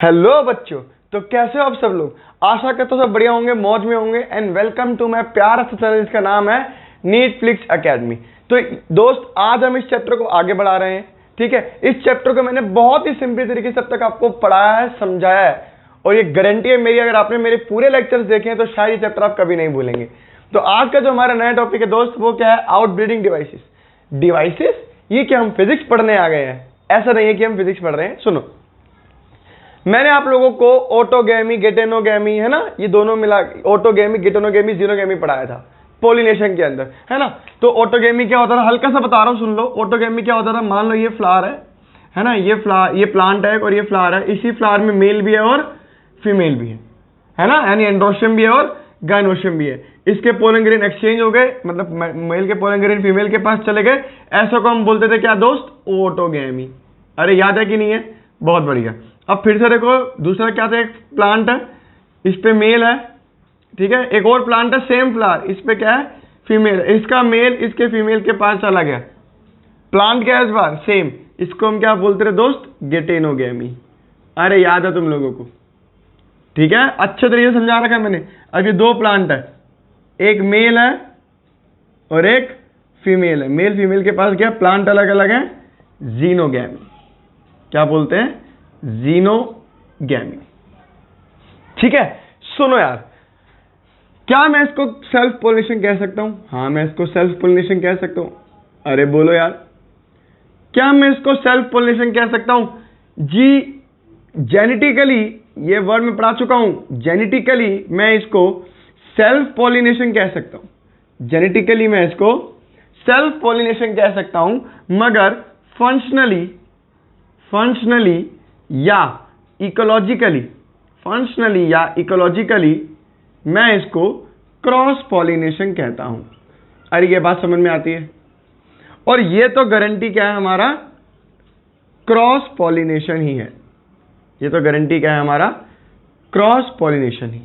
Hello बच्चों, तो कैसे हो आप सब लोग। आशा करता हूँ सब बढ़िया होंगे, मौज में होंगे। एंड वेलकम टू माय प्यारा सा चैनल जिसका नाम है नीटफ्लिक्स एकेडमी। तो दोस्त, आज हम इस चैप्टर को आगे बढ़ा रहे हैं। ठीक है, इस चैप्टर को मैंने बहुत ही सिंपल तरीके से अब तक आपको पढ़ाया है, समझाया है, और ये गारंटी है मेरी, अगर आपने मेरे पूरे लेक्चर्स देखे हैं तो शायद ये चैप्टर आप कभी नहीं भूलेंगे। तो आज का जो हमारा नया टॉपिक है दोस्त, वो क्या है? Outbreeding devices. डिवाइसेस, ये क्या हम फिजिक्स पढ़ने आ गए हैं? ऐसा नहीं है कि हम फिजिक्स पढ़ रहे हैं। सुनो, मैंने आप लोगों को ऑटोगैमी, गेटेनोगैमी, है ना, ये दोनों मिला, ऑटोगैमी, गेटेनोगैमी, जीनोगैमी पढ़ाया था पोलिनेशन के अंदर, है ना। तो ऑटोगैमी क्या होता था, हल्का सा बता रहा हूं, सुन लो। ऑटोगैमी क्या होता था, मान लो ये फ्लावर है ना, ये फ्लावर, ये प्लांट है और ये फ्लावर है। इसी फ्लावर में मेल भी है और फीमेल भी है ना, यानी एंड्रोशियम भी है और गायनोशियम भी है। इसके पोलन ग्रेन एक्सचेंज हो गए, मतलब मेल के पोलन ग्रेन फीमेल के पास चले गए। ऐसा को हम बोलते थे क्या दोस्त? ऑटोगैमी। अरे याद है कि नहीं है? बहुत बढ़िया। अब फिर से देखो, दूसरा क्या था, एक प्लांट है, इस पे मेल है, ठीक है। एक और प्लांट है, सेम फ्लावर, इस पे क्या है? फीमेल। इसका मेल इसके फीमेल के पास चला गया। प्लांट क्या है इस बार? सेम। इसको हम क्या बोलते थे दोस्त? गेटेनोगैमी। अरे याद है तुम लोगों को? ठीक है, अच्छे तरीके से समझा रखा है मैंने। अब ये दो प्लांट है, एक मेल है और एक फीमेल है। मेल फीमेल के पास क्या? प्लांट अलग अलग है, जीनोगैमी। क्या बोलते हैं? जीनोगैमी। ठीक है, सुनो यार, क्या मैं इसको सेल्फ पोलिनेशन कह सकता हूं? हाँ, मैं इसको सेल्फ पोलिनेशन कह सकता हूं। अरे बोलो यार, क्या मैं इसको सेल्फ पोलिनेशन कह सकता हूं? जी, जेनेटिकली, ये वर्ड मैं पढ़ा चुका हूं, जेनेटिकली मैं इसको सेल्फ पोलिनेशन कह सकता हूं। जेनेटिकली मैं इसको सेल्फ पोलिनेशन कह सकता हूं, मगर फंक्शनली या इकोलॉजिकली मैं इसको क्रॉस पॉलिनेशन कहता हूं। अरे ये बात समझ में आती है? और ये तो गारंटी क्या है हमारा? क्रॉस पॉलिनेशन ही है। ये तो गारंटी क्या है हमारा? क्रॉस पॉलिनेशन ही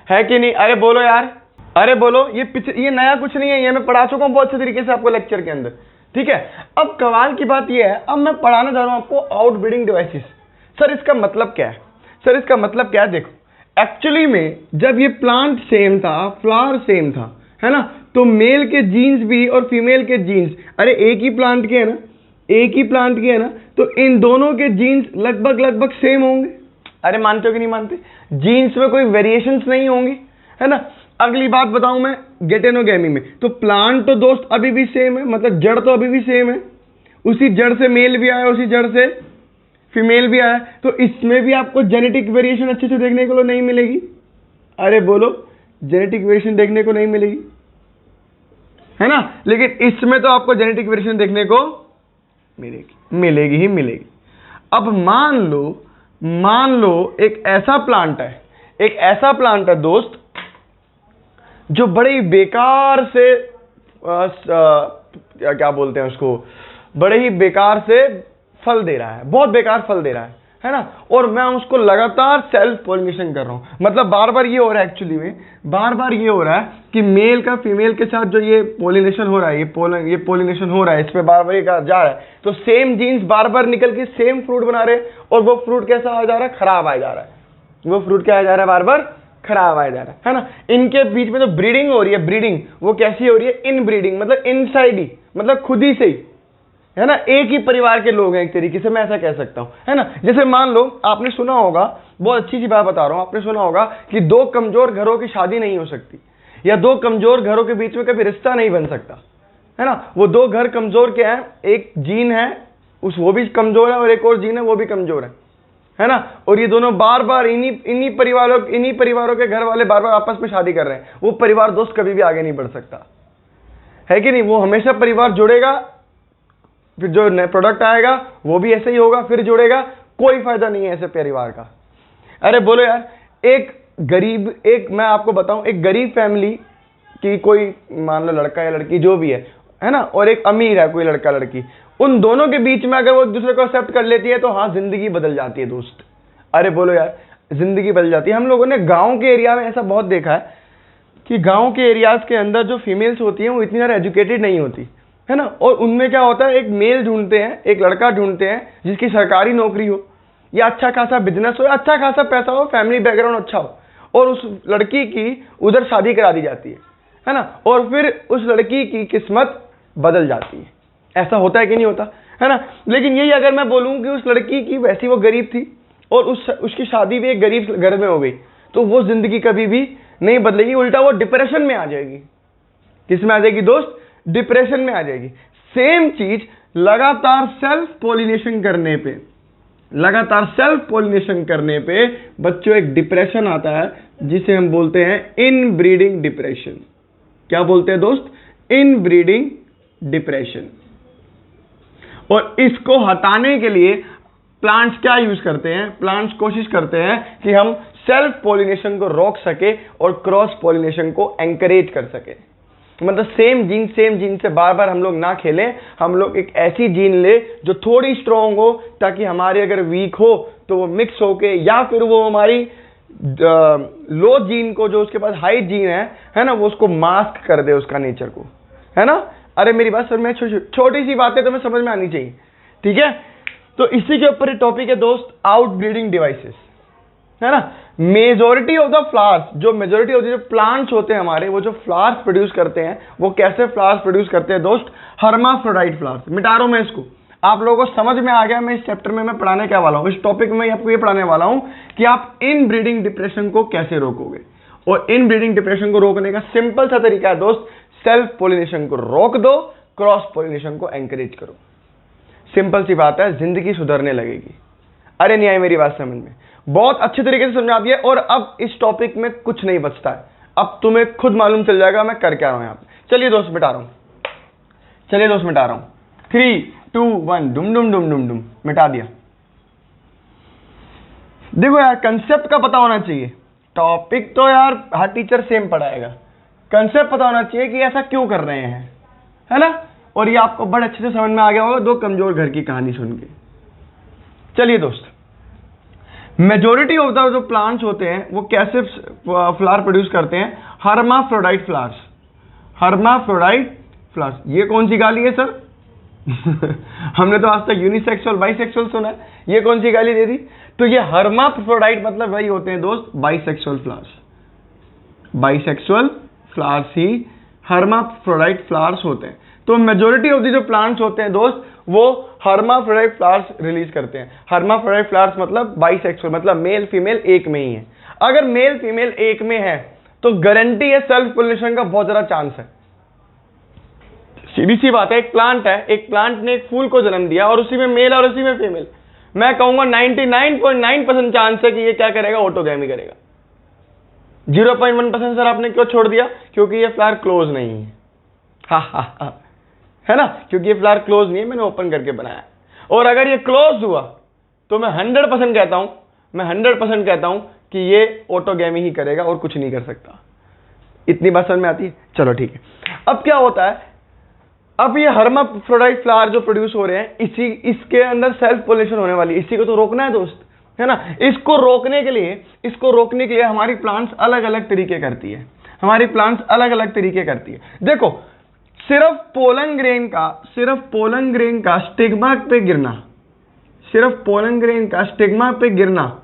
है कि नहीं? अरे बोलो यार, अरे बोलो। ये नया कुछ नहीं है, ये मैं पढ़ा चुका हूं बहुत अच्छे तरीके से आपको लेक्चर के अंदर। ठीक है, अब कमाल की बात ये है, अब मैं पढ़ाने जा रहा हूं आपको आउटब्रीडिंग डिवाइसेस। सर इसका मतलब क्या है? सर इसका मतलब क्या है? देखो, एक्चुअली में जब ये प्लांट सेम था, फ्लावर सेम था, है ना, तो मेल के जीन्स भी और फीमेल के जीन्स, अरे एक ही प्लांट के है ना, एक ही प्लांट के है ना, तो इन दोनों के जीन्स लगभग सेम होंगे। अरे मानते हो कि नहीं मानते? जीन्स में कोई वेरिएशंस नहीं होंगी, है ना। अगली बात बताऊं मैं, गेटेनोगैमी में तो प्लांट तो दोस्त अभी भी सेम है, मतलब जड़ तो अभी भी सेम है, उसी जड़ से मेल भी आया, उसी जड़ से फीमेल भी आया, तो इसमें भी आपको जेनेटिक वेरिएशन अच्छे से देखने को नहीं मिलेगी। अरे बोलो, जेनेटिक वेरिएशन देखने को नहीं मिलेगी, है ना। लेकिन इसमें तो आपको जेनेटिक वेरिएशन देखने को मिलेगी ही मिलेगी। अब मान लो एक ऐसा प्लांट है दोस्त, जो बड़े ही बेकार से क्या बोलते हैं उसको, बड़े ही बेकार से फल दे रहा है, बहुत बेकार फल दे रहा है ना, और मैं उसको लगातार सेल्फ पोलिनेशन कर रहा हूं। मतलब बार बार ये हो रहा है, एक्चुअली में बार बार ये हो रहा है कि मेल का फीमेल के साथ जो ये पोलिनेशन हो रहा है, ये पोलिनेशन हो रहा है, इस पे बार बार ये जा रहा है, तो सेम जीन्स बार बार निकल के सेम फ्रूट बना रहे हैं, और वो फ्रूट कैसा आ जा रहा है? खराब आ जा रहा है। वो फ्रूट क्या आ जा रहा है? बार बार खराब आ जा रहा है ना। इनके बीच में जो ब्रीडिंग हो रही है, ब्रीडिंग वो कैसी हो रही है? इन ब्रीडिंग, मतलब इनसाइड ही, मतलब खुद ही से ही, है ना। एक ही परिवार के लोग हैं, एक तरीके से मैं ऐसा कह सकता हूं, है ना। जैसे मान लो, आपने सुना होगा, बहुत अच्छी सी बात बता रहा हूं, आपने सुना होगा कि दो कमजोर घरों की शादी नहीं हो सकती, या दो कमजोर घरों के बीच में कभी रिश्ता नहीं बन सकता, है ना। वो दो घर कमजोर क्या है? एक जीन है वो भी कमजोर है, और एक और जीन है वो भी कमजोर है ना। और ये दोनों बार बार इन्हीं परिवारों के घर वाले बार बार आपस में शादी कर रहे हैं। वो परिवार दोस्त कभी भी आगे नहीं बढ़ सकता, है कि नहीं। वो हमेशा परिवार जुड़ेगा, फिर जो नया प्रोडक्ट आएगा वो भी ऐसे ही होगा, फिर जुड़ेगा, कोई फायदा नहीं है ऐसे परिवार का। अरे बोलो यार, मैं आपको बताऊं, एक गरीब फैमिली की कोई, मान लो लड़का या लड़की जो भी है ना, और एक अमीर है कोई लड़का लड़की, उन दोनों के बीच में अगर वो एक दूसरे को एक्सेप्ट कर लेती है तो हाँ, जिंदगी बदल जाती है दोस्त। अरे बोलो यार, जिंदगी बदल जाती है। हम लोगों ने गांव के एरिया में ऐसा बहुत देखा है कि गांव के एरियाज के अंदर जो फीमेल्स होती हैं वो इतनी ज़्यादा एजुकेटेड नहीं होती, है ना। और उनमें क्या होता है, एक मेल ढूंढते हैं, एक लड़का ढूंढते हैं जिसकी सरकारी नौकरी हो, या अच्छा खासा बिजनेस हो, या अच्छा खासा पैसा हो, फैमिली बैकग्राउंड अच्छा हो, और उस लड़की की उधर शादी करा दी जाती है ना, और फिर उस लड़की की किस्मत बदल जाती है। ऐसा होता है कि नहीं होता है ना। लेकिन यही अगर मैं बोलूं कि उस लड़की की वैसी वो गरीब थी और उसकी शादी भी एक गरीब घर में हो गई, तो वो जिंदगी कभी भी नहीं बदलेगी, उल्टा वो डिप्रेशन में आ जाएगी। किस में आ जाएगी दोस्त? डिप्रेशन में आ जाएगी। सेम चीज लगातार सेल्फ पॉलिनेशन करने पे बच्चों एक डिप्रेशन आता है, जिसे हम बोलते हैं इनब्रीडिंग डिप्रेशन। क्या बोलते हैं दोस्त? Inbreeding depression. और इसको हटाने के लिए प्लांट्स क्या यूज करते हैं? प्लांट्स कोशिश करते हैं कि हम सेल्फ पॉलिनेशन को रोक सके और क्रॉस पॉलिनेशन को एंकरेज कर सके। मतलब सेम जीन से बार बार हम लोग ना खेलें, हम लोग एक ऐसी जीन ले जो थोड़ी स्ट्रॉन्ग हो, ताकि हमारी अगर वीक हो तो वो मिक्स होके, या फिर वो हमारी लो जीन को, जो उसके पास हाई जीन है ना, वो उसको मास्क कर दे उसका नेचर को, है ना। अरे मेरी बात समझ में, छोटी सी बातें तो मैं समझ में आनी चाहिए, ठीक है। तो इसी के ऊपर टॉपिक है दोस्त, आउटब्रीडिंग डिवाइसेस, है ना। मेजॉरिटी ऑफ द फ्लावर्स, जो मेजॉरिटी ऑफ द प्लांट्स होते हैं हमारे, वो जो फ्लावर्स प्रोड्यूस करते हैं, वो कैसे फ्लावर्स प्रोड्यूस करते हैं दोस्त? Hermaphrodite flowers. मिटा रहा हूं मैं इसको, आप लोगों को समझ में आ गया। मैं इस चैप्टर में मैं पढ़ाने क्या वाला हूं, इस टॉपिक में आपको ये पढ़ाने वाला हूं कि आप इन ब्रीडिंग डिप्रेशन को कैसे रोकोगे। और इन ब्रीडिंग डिप्रेशन को रोकने का सिंपल सा तरीका है दोस्त, सेल्फ पॉलिनेशन को रोक दो, क्रॉस पॉलिनेशन को एंकरेज करो। सिंपल सी बात है, जिंदगी सुधरने लगेगी। अरे नहीं आई मेरी बात समझ में? बहुत अच्छे तरीके से समझा दिया। और अब इस टॉपिक में कुछ नहीं बचता है, अब तुम्हें खुद मालूम चल जाएगा मैं कर क्या रहा हूं यहां पे। चलिए दोस्त मिटा रहा हूं, 3 2 1 डुम डुम डुम डुम डुम, मिटा दिया। देखो यार, कंसेप्ट का पता होना चाहिए। टॉपिक तो यार हर टीचर सेम पढ़ाएगा, कंसेप्ट पता होना चाहिए कि ऐसा क्यों कर रहे हैं, है ना। और ये आपको बड़े अच्छे से समझ में आ गया होगा दो कमजोर घर की कहानी सुन के। चलिए दोस्त, मेजॉरिटी ऑफ द जो प्लांट्स होते हैं वो कैसे फ्लावर प्रोड्यूस करते हैं? Hermaphrodite flowers. ये कौन सी गाली है सर? हमने तो आज तक यूनिसेक्सुअल बाइसेक्सुअल सुना है, ये कौन सी गाली दे दी? तो ये हर्माफ्रोडाइट मतलब वही होते हैं दोस्त, बाइसेक्सुअल फ्लावर्स ही हर्माफ्रोडाइट फ्लावर्स होते हैं। तो मेजॉरिटी ऑफ द जो प्लांट्स होते हैं दोस्त, वो हर्माफ्रोडाइट फ्लावर्स रिलीज करते हैं। हर्माफ्रोडाइट फ्लावर्स मतलब बाइसेक्सुअल, मतलब मेल फीमेल एक में ही है। अगर मेल फीमेल एक में है तो गारंटी है सेल्फ पॉलिनेशन का बहुत ज्यादा चांस है। सीधी सी बात है, एक प्लांट ने एक फूल को जन्म दिया और उसी में मेल और उसी में फीमेल, मैं कहूंगा 99.9% चांस है कि ये क्या करेगा? ऑटोगैमी करेगा। 0.1% सर आपने क्यों छोड़ दिया? क्योंकि ये फ्लावर क्लोज नहीं है। है ना, क्योंकि ये फ्लावर क्लोज नहीं है, मैंने ओपन करके बनाया। और अगर ये क्लोज हुआ तो मैं 100% कहता हूं कि ये ऑटोगैमी ही करेगा और कुछ नहीं कर सकता। इतनी बात समझ में आती है? चलो ठीक है। अब क्या होता है, अब ये हर्माफ्रोडाइट फ्लावर जो प्रोड्यूस हो रहे हैं, इसके अंदर सेल्फ पॉलिनेशन होने वाली है, इसी को तो रोकना है दोस्त, है ना। इसको रोकने के लिए हमारी प्लांट्स अलग अलग तरीके करती है। देखो, सिर्फ पोलन ग्रेन का स्टिग्मा पे गिरना,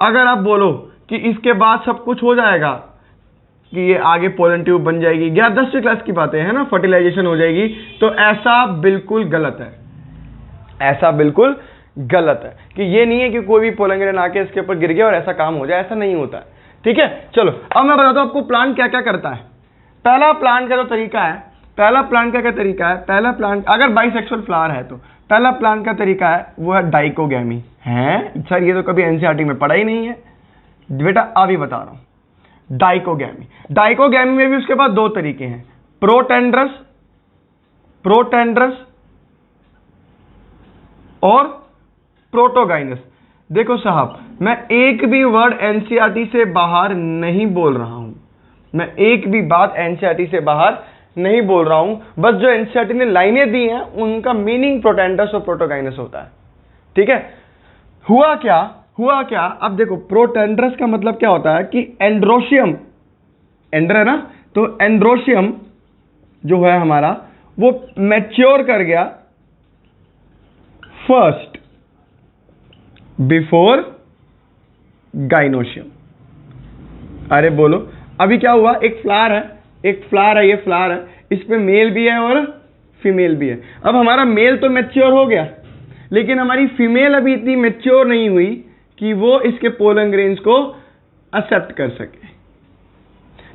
अगर आप बोलो कि इसके बाद सब कुछ हो जाएगा, कि ये आगे पोलन ट्यूब बन जाएगी, 10वीं क्लास की बातें है ना, फर्टिलाइजेशन हो जाएगी, तो ऐसा बिल्कुल गलत है। कि ये नहीं है कि कोई भी पोलन ग्रेन आके इसके ऊपर गिर गया और ऐसा काम हो जाए, ऐसा नहीं होता है, ठीक है। चलो अब मैं बताता हूं आपको प्लांट क्या क्या करता है। पहला प्लांट का तरीका है, अगर बाइसेक्सुअल फ्लावर है तो पहला प्लांट का तरीका है वो है डाइकोगैमी। है सर, ये तो कभी एनसीईआरटी में पढ़ा ही नहीं है बेटा, अभी बता रहा हूं। डाइकोगैमी में भी उसके पास दो तरीके हैं, प्रोटेंड्रस और प्रोटोगाइनस। देखो साहब, मैं एक भी वर्ड एनसीईआरटी से बाहर नहीं बोल रहा हूं, बस जो एनसीईआरटी ने लाइनें दी हैं उनका मीनिंग प्रोटेंड्रस और प्रोटोगाइनस होता है, ठीक है। हुआ क्या, अब देखो, प्रोटेंड्रस का मतलब क्या होता है कि एंड्रोशियम, एंड्र है ना, तो एंड्रोशियम जो है हमारा वो मैच्योर कर गया फर्स्ट, बिफोर गाइनोशियम। अरे बोलो, अभी क्या हुआ, एक फ्लावर है, ये फ्लावर है, इस पे मेल भी है और फीमेल भी है। अब हमारा मेल तो मैच्योर हो गया, लेकिन हमारी फीमेल अभी इतनी मैच्योर नहीं हुई कि वो इसके पोलन ग्रेन्स को एक्सेप्ट कर सके।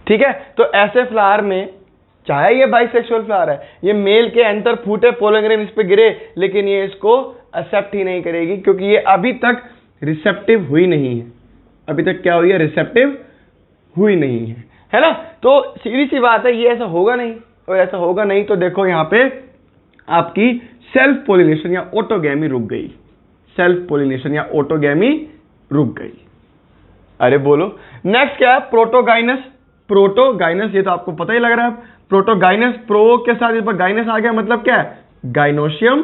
ठीक है, तो ऐसे फ्लावर में, चाहे ये बाइसेक्सुअल फ्लावर है, ये मेल के एंटर फूटे, पोलन ग्रेन इस पे गिरे, लेकिन ये इसको एक्सेप्ट ही नहीं करेगी, क्योंकि ये अभी तक रिसेप्टिव हुई नहीं है। अभी तक क्या हुई है, रिसेप्टिव हुई नहीं है ना। तो सीधी सी बात है, ये ऐसा होगा नहीं, और ऐसा होगा नहीं तो देखो यहां पे आपकी सेल्फ पोलिनेशन या ऑटोगैमी रुक गई, सेल्फ पोलिनेशन या ऑटोगैमी रुक गई। अरे बोलो, नेक्स्ट क्या है, प्रोटोगाइनस। प्रोटोगाइनस, ये तो आपको पता ही लग रहा है, प्रोटोगाइनस, प्रो के साथ इस पर गाइनस आ गया, मतलब क्या है, गाइनोशियम,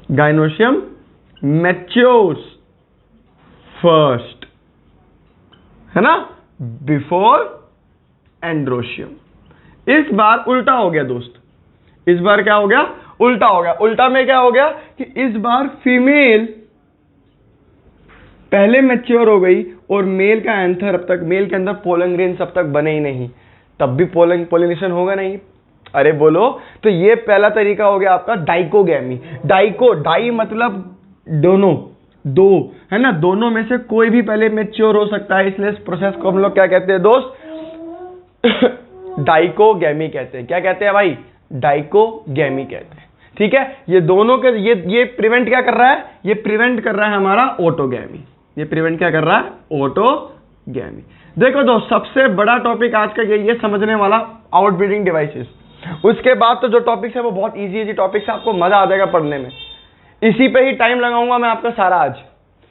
गाइनोशियम मैच्योर्स फर्स्ट, है ना, बिफोर एंड्रोशियम। इस बार उल्टा हो गया दोस्त, इस बार क्या हो गया, उल्टा हो गया। उल्टा में क्या हो गया कि इस बार फीमेल पहले मैच्योर हो गई और मेल का एंथर अब तक, मेल के अंदर पोलन ग्रेन्स अब तक बने ही नहीं, तब भी पोलिनेशन होगा नहीं। अरे बोलो, तो ये पहला तरीका हो गया आपका डाइकोगैमी। डाई मतलब दोनों, दो, है ना, दोनों में से कोई भी पहले मैच्योर हो सकता है, इसलिए इस प्रोसेस को हम लोग क्या कहते हैं दोस्त, डाइकोगैमी कहते हैं। क्या कहते हैं भाई, डाइकोगैमी कहते हैं। ठीक है, ये दोनों के ये प्रिवेंट क्या कर रहा है, ये प्रिवेंट कर रहा है हमारा ऑटोगैमी, ये प्रिवेंट क्या कर रहा है, ऑटोगैमी। देखो दोस्त, सबसे बड़ा टॉपिक आज का ये समझने वाला, आउटब्रीडिंग डिवाइसेस। उसके बाद तो जो टॉपिक्स है वो बहुत इजी टॉपिक्स है, आपको मजा आ जाएगा पढ़ने में। इसी पे ही टाइम लगाऊंगा मैं आपका सारा आज,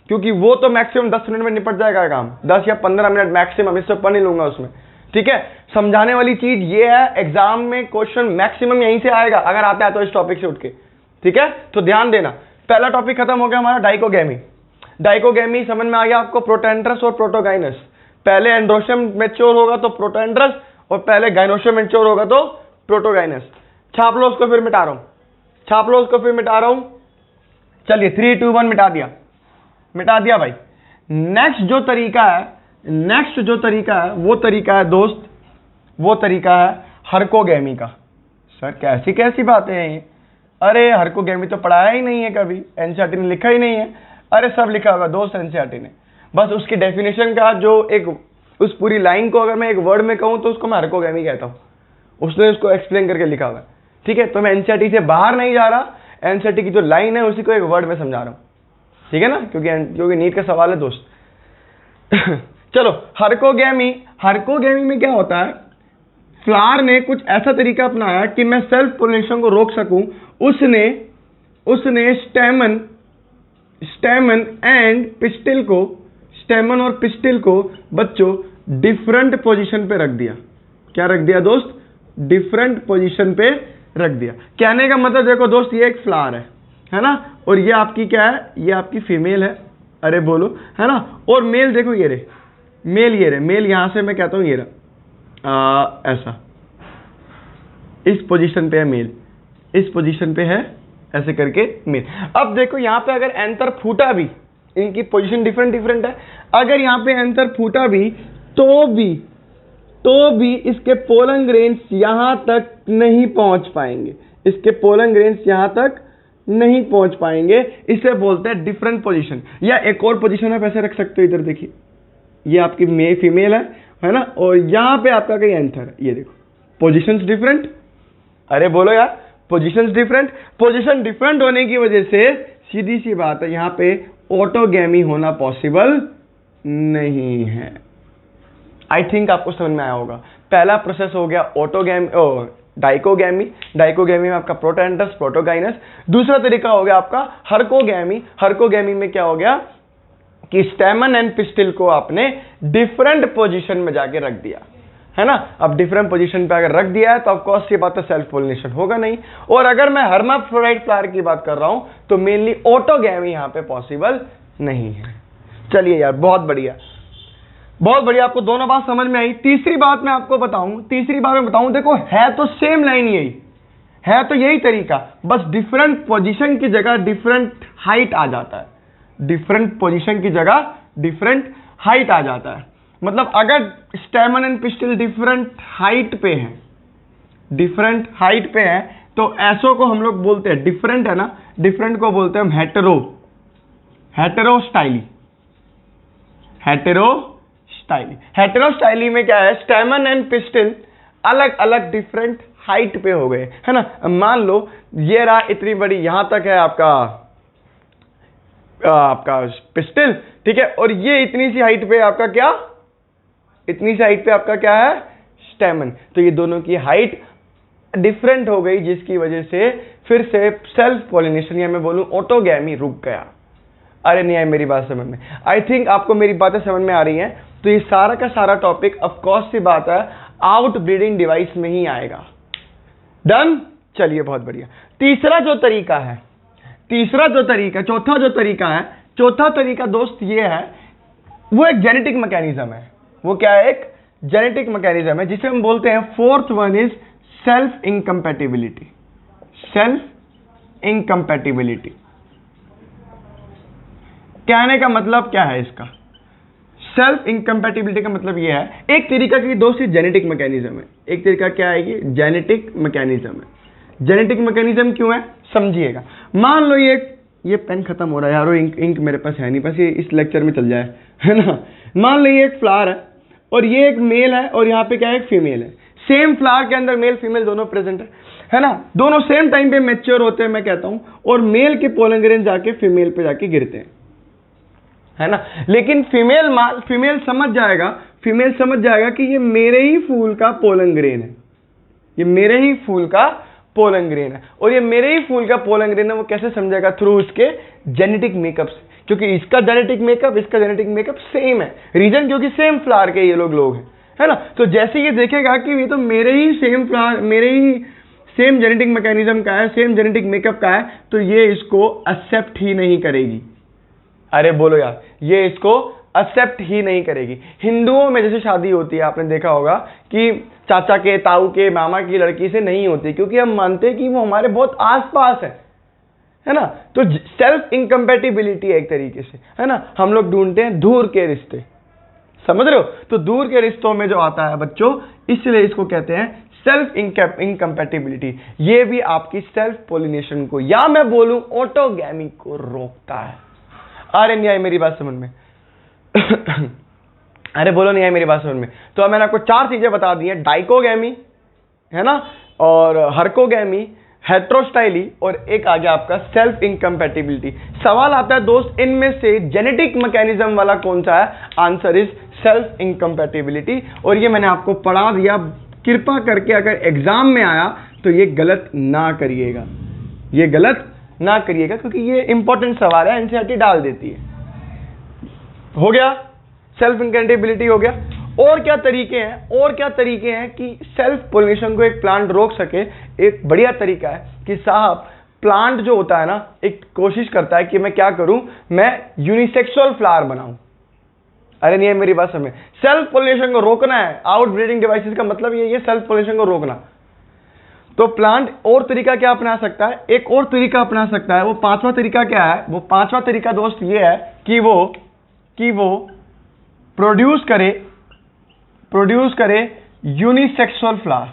क्योंकि वो तो मैक्सिमम 10 मिनट में निपट जाएगा काम, 10 या 15 मिनट मैक्सिमम, इससे पढ़ नहीं लूंगा उसमें। ठीक है, समझाने वाली चीज ये है, एग्जाम में क्वेश्चन मैक्सिमम यहीं से आएगा, अगर आता है तो इस टॉपिक से उठ के। ठीक है, तो ध्यान देना, पहला टॉपिक खत्म हो गया हमारा डाइकोगैमी। डाइकोगैमी समझ में आ गया आपको, प्रोटोएंड्रस और प्रोटोगाइनस। पहले एंड्रोशियम मैच्योर होगा तो प्रोटोएंड्रस, और पहले गाइनोशियम मैच्योर होगा तो प्रोटोगाइनस। छाप लो उसको, फिर मिटा रहा हूं, छाप लो उसको, फिर मिटा रहा हूं। चलिए 3, 2, 1 मिटा दिया, मिटा दिया भाई। नेक्स्ट जो तरीका है, वो तरीका है दोस्त, वो तरीका है हर्कोगैमी का। सर कैसी कैसी बातें हैं ये, अरे हर्कोगैमी तो पढ़ाया ही नहीं है कभी, एनसीईआरटी ने लिखा ही नहीं है। अरे सब लिखा होगा दोस्त एनसीईआरटी ने, बस उसकी डेफिनेशन का जो एक, उस पूरी लाइन को अगर मैं एक वर्ड में कहूं तो उसको मैं हर्कोगैमी कहता हूं, उसने उसको एक्सप्लेन करके लिखा हुआ है। ठीक है, तो मैं एनसीईआरटी से बाहर नहीं जा रहा, एनसीईआरटी की जो लाइन है उसी को एक वर्ड में समझा रहा हूं। ठीक है ना, क्योंकि नीट का सवाल है दोस्त। चलो, हर्कोगैमी में क्या होता है, फ्लावर ने कुछ ऐसा तरीका अपनाया कि मैं सेल्फ पोलिनेशन को रोक सकूं। उसने स्टेमन एंड पिस्टिल को, स्टेमन और पिस्टिल को बच्चों डिफरेंट पोजीशन पे रख दिया। क्या रख दिया दोस्त, डिफरेंट पोजीशन पे रख दिया। कहने का मतलब देखो दोस्त, ये एक फ्लावर है ना, और ये आपकी क्या है, ये आपकी फीमेल है। अरे बोलो, है ना, और मेल देखो, ये रे मेल यहां से मैं कहता हूं ये रहा, ऐसा इस पोजीशन पे है मेल, इस पोजीशन पे है ऐसे करके मेल। अब देखो यहां पे अगर एंथर फूटा भी, इनकी पोजीशन डिफरेंट है, अगर यहां पे एंथर फूटा भी तो भी इसके पोलन ग्रेन्स यहां तक नहीं पहुंच पाएंगे, इसके पोलन ग्रेन्स यहां तक नहीं पहुंच पाएंगे। इसे बोलते हैं डिफरेंट पोजीशन। या एक और पोजीशन आप ऐसे रख सकते हो, इधर देखिए, ये आपकी फीमेल है ना, और यहां पे आपका कहीं एंथर है, ये देखो पोजीशंस डिफरेंट। अरे बोलो यार, पोजीशंस डिफरेंट, पोजीशन डिफरेंट होने की वजह से सीधी सी बात है, यहां पे ऑटोगैमी होना पॉसिबल नहीं है। आई थिंक आपको समझ में आया होगा। पहला प्रोसेस हो गया डाइकोगैमी में आपका प्रोटोएंड्रस, प्रोटोगाइनस। दूसरा तरीका हो गया आपका हर्कोगैमी में क्या हो गया कि स्टेमन एंड पिस्टिल को आपने डिफरेंट पोजीशन में जाके रख दिया, है ना। अब डिफरेंट पोजीशन पे अगर रख दिया है तो ऑफकोर्स ये बात है, सेल्फ पोलिनेशन होगा नहीं। और अगर मैं हर्माफ्रोडाइट फ्लावर की बात कर रहा हूं तो मेनली ऑटोगैमी यहां पे पॉसिबल नहीं है। चलिए यार, बहुत बढ़िया, आपको दोनों बात समझ में आई। तीसरी बात मैं बताऊं, देखो है तो सेम लाइन, यही है तो यही तरीका, बस डिफरेंट पोजीशन की जगह डिफरेंट हाइट आ जाता है। डिफरेंट पोजीशन की जगह डिफरेंट हाइट आ जाता है। मतलब अगर स्टेमन एंड पिस्टिल डिफरेंट हाइट पे हैं, डिफरेंट हाइट पे हैं, तो ऐसो को हम लोग बोलते हैं, डिफरेंट है ना, डिफरेंट को बोलते हैं हम हेटेरोस्टाइली। हेटेरोस्टाइली में क्या है, स्टेमन एंड पिस्टिल अलग अलग डिफरेंट हाइट पे हो गए, है ना। मान लो ये रहा इतनी बड़ी, यहां तक है आपका पिस्टिल, ठीक है, और ये इतनी सी हाइट पे आपका क्या, इतनी सी हाइट पे आपका क्या है, स्टेमन। तो ये दोनों की हाइट डिफरेंट हो गई, जिसकी वजह से फिर से सेल्फ पॉलिनेशन या मैं बोलूं ऑटोगैमी रुक गया। अरे नहीं आई मेरी बात समझ में? आई थिंक आपको मेरी बातें समझ में आ रही हैं। तो ये सारा का सारा टॉपिक ऑफकोर्स सी बात है आउट ब्रीडिंग डिवाइस में ही आएगा। डन, चलिए बहुत बढ़िया। तीसरा जो तरीका है, चौथा तरीका दोस्त ये है, वो एक जेनेटिक मैकेनिज्म है। वो क्या है, एक जेनेटिक मैकेनिज्म है, जिसे हम बोलते हैं, fourth one is self incompatibility. कहने का मतलब क्या है इसका, सेल्फ इनकम्पैटिबिलिटी का मतलब ये है, एक तरीका की दोस्त जेनेटिक मैकेनिज्म है। एक तरीका क्या है, ये जेनेटिक मैकेनिज्म है। जेनेटिक मैकेनिज्म क्यों है, समझिएगा। मान लो ये पेन खत्म हो रहा है यार, इंक मेरे पास है नहीं, बस ये इस लेक्चर में चल जाए, है ना। मान लो ये एक फ्लावर है और ये एक मेल है और यहाँ पे क्या है, एक फीमेल है। सेम फ्लावर के अंदर मेल फीमेल दोनों प्रेजेंट है ना, दोनों सेम टाइम पे मैच्योर होते हैं मैं कहता हूं, और मेल के पोलन ग्रेन जाके फीमेल पे जाके गिरते हैं, है ना। लेकिन फीमेल समझ जाएगा कि ये मेरे ही फूल का पोलन ग्रेन है, ये मेरे ही फूल का पोलन ग्रेन है, और ये मेरे ही फूल का पोलन ग्रेन है। वो कैसे समझेगा, थ्रू उसके जेनेटिक मेकअप से, क्योंकि इसका जेनेटिक मेकअप सेम है। रीजन क्योंकि सेम फ्लावर के ये लोग हैं, है ना। तो जैसे ये देखेगा कि ये तो मेरे ही सेम फ्लावर, मेरे ही सेम जेनेटिक मैकेनिज्म का है, सेम जेनेटिक मेकअप का है, तो ये इसको एक्सेप्ट ही नहीं करेगी। अरे बोलो यार, ये इसको एक्सेप्ट ही नहीं करेगी। हिंदुओं में जैसे शादी होती है, आपने देखा होगा कि चाचा के, ताऊ के, मामा की लड़की से नहीं होती, क्योंकि हम मानते हैं कि वो हमारे बहुत आसपास है ना। तो सेल्फ इनकम्पैटिबिलिटी एक तरीके से, है ना, हम लोग ढूंढते हैं दूर के रिश्ते, समझ रहे हो। तो दूर के रिश्तों में जो आता है बच्चों, इसलिए इसको कहते हैं सेल्फ इनकम्पैटिबिलिटी। ये भी आपकी सेल्फ पोलिनेशन को, या मैं बोलूं ऑटोगैमी को रोकता है। अरे नहीं आई मेरी बात समझ में? अरे बोलो नहीं आई मेरी बात समझ में? तो अब मैंने आपको 4 चीजें बता दी हैं, डाइकोगैमी, है ना, और हर्कोगैमी, हेट्रोस्टाइली, और एक आ गया आपका सेल्फ इनकम्पैटिबिलिटी। सवाल आता है दोस्त, इनमें से जेनेटिक मैकेनिज्म वाला कौन सा है? Answer is self incompatibility. और ये मैंने आपको पढ़ा दिया, कृपा करके अगर एग्जाम में आया तो ये गलत ना करिएगा, क्योंकि ये इंपॉर्टेंट सवाल है, एनसीईआरटी डाल देती है। हो गया, सेल्फ इनकम्पैटिबिलिटी हो गया। और क्या तरीके हैं कि सेल्फ पोलिनेशन को एक प्लांट रोक सके? एक बढ़िया तरीका है कि साहब, प्लांट जो होता है ना, एक कोशिश करता है कि मैं क्या करूं, मैं यूनिसेक्सुअल फ्लावर बनाऊं। अरे नहीं है मेरी बात समझ? सेल्फ पोलिनेशन को रोकना है, आउट ब्रीडिंग डिवाइसेस का मतलब ये है सेल्फ पोलिनेशन को रोकना। तो प्लांट और तरीका क्या अपना सकता है? एक और तरीका अपना सकता है। वो 5वां तरीका क्या है? वो 5वां तरीका दोस्त ये है कि वो प्रोड्यूस करे यूनिसेक्सुअल फ्लावर।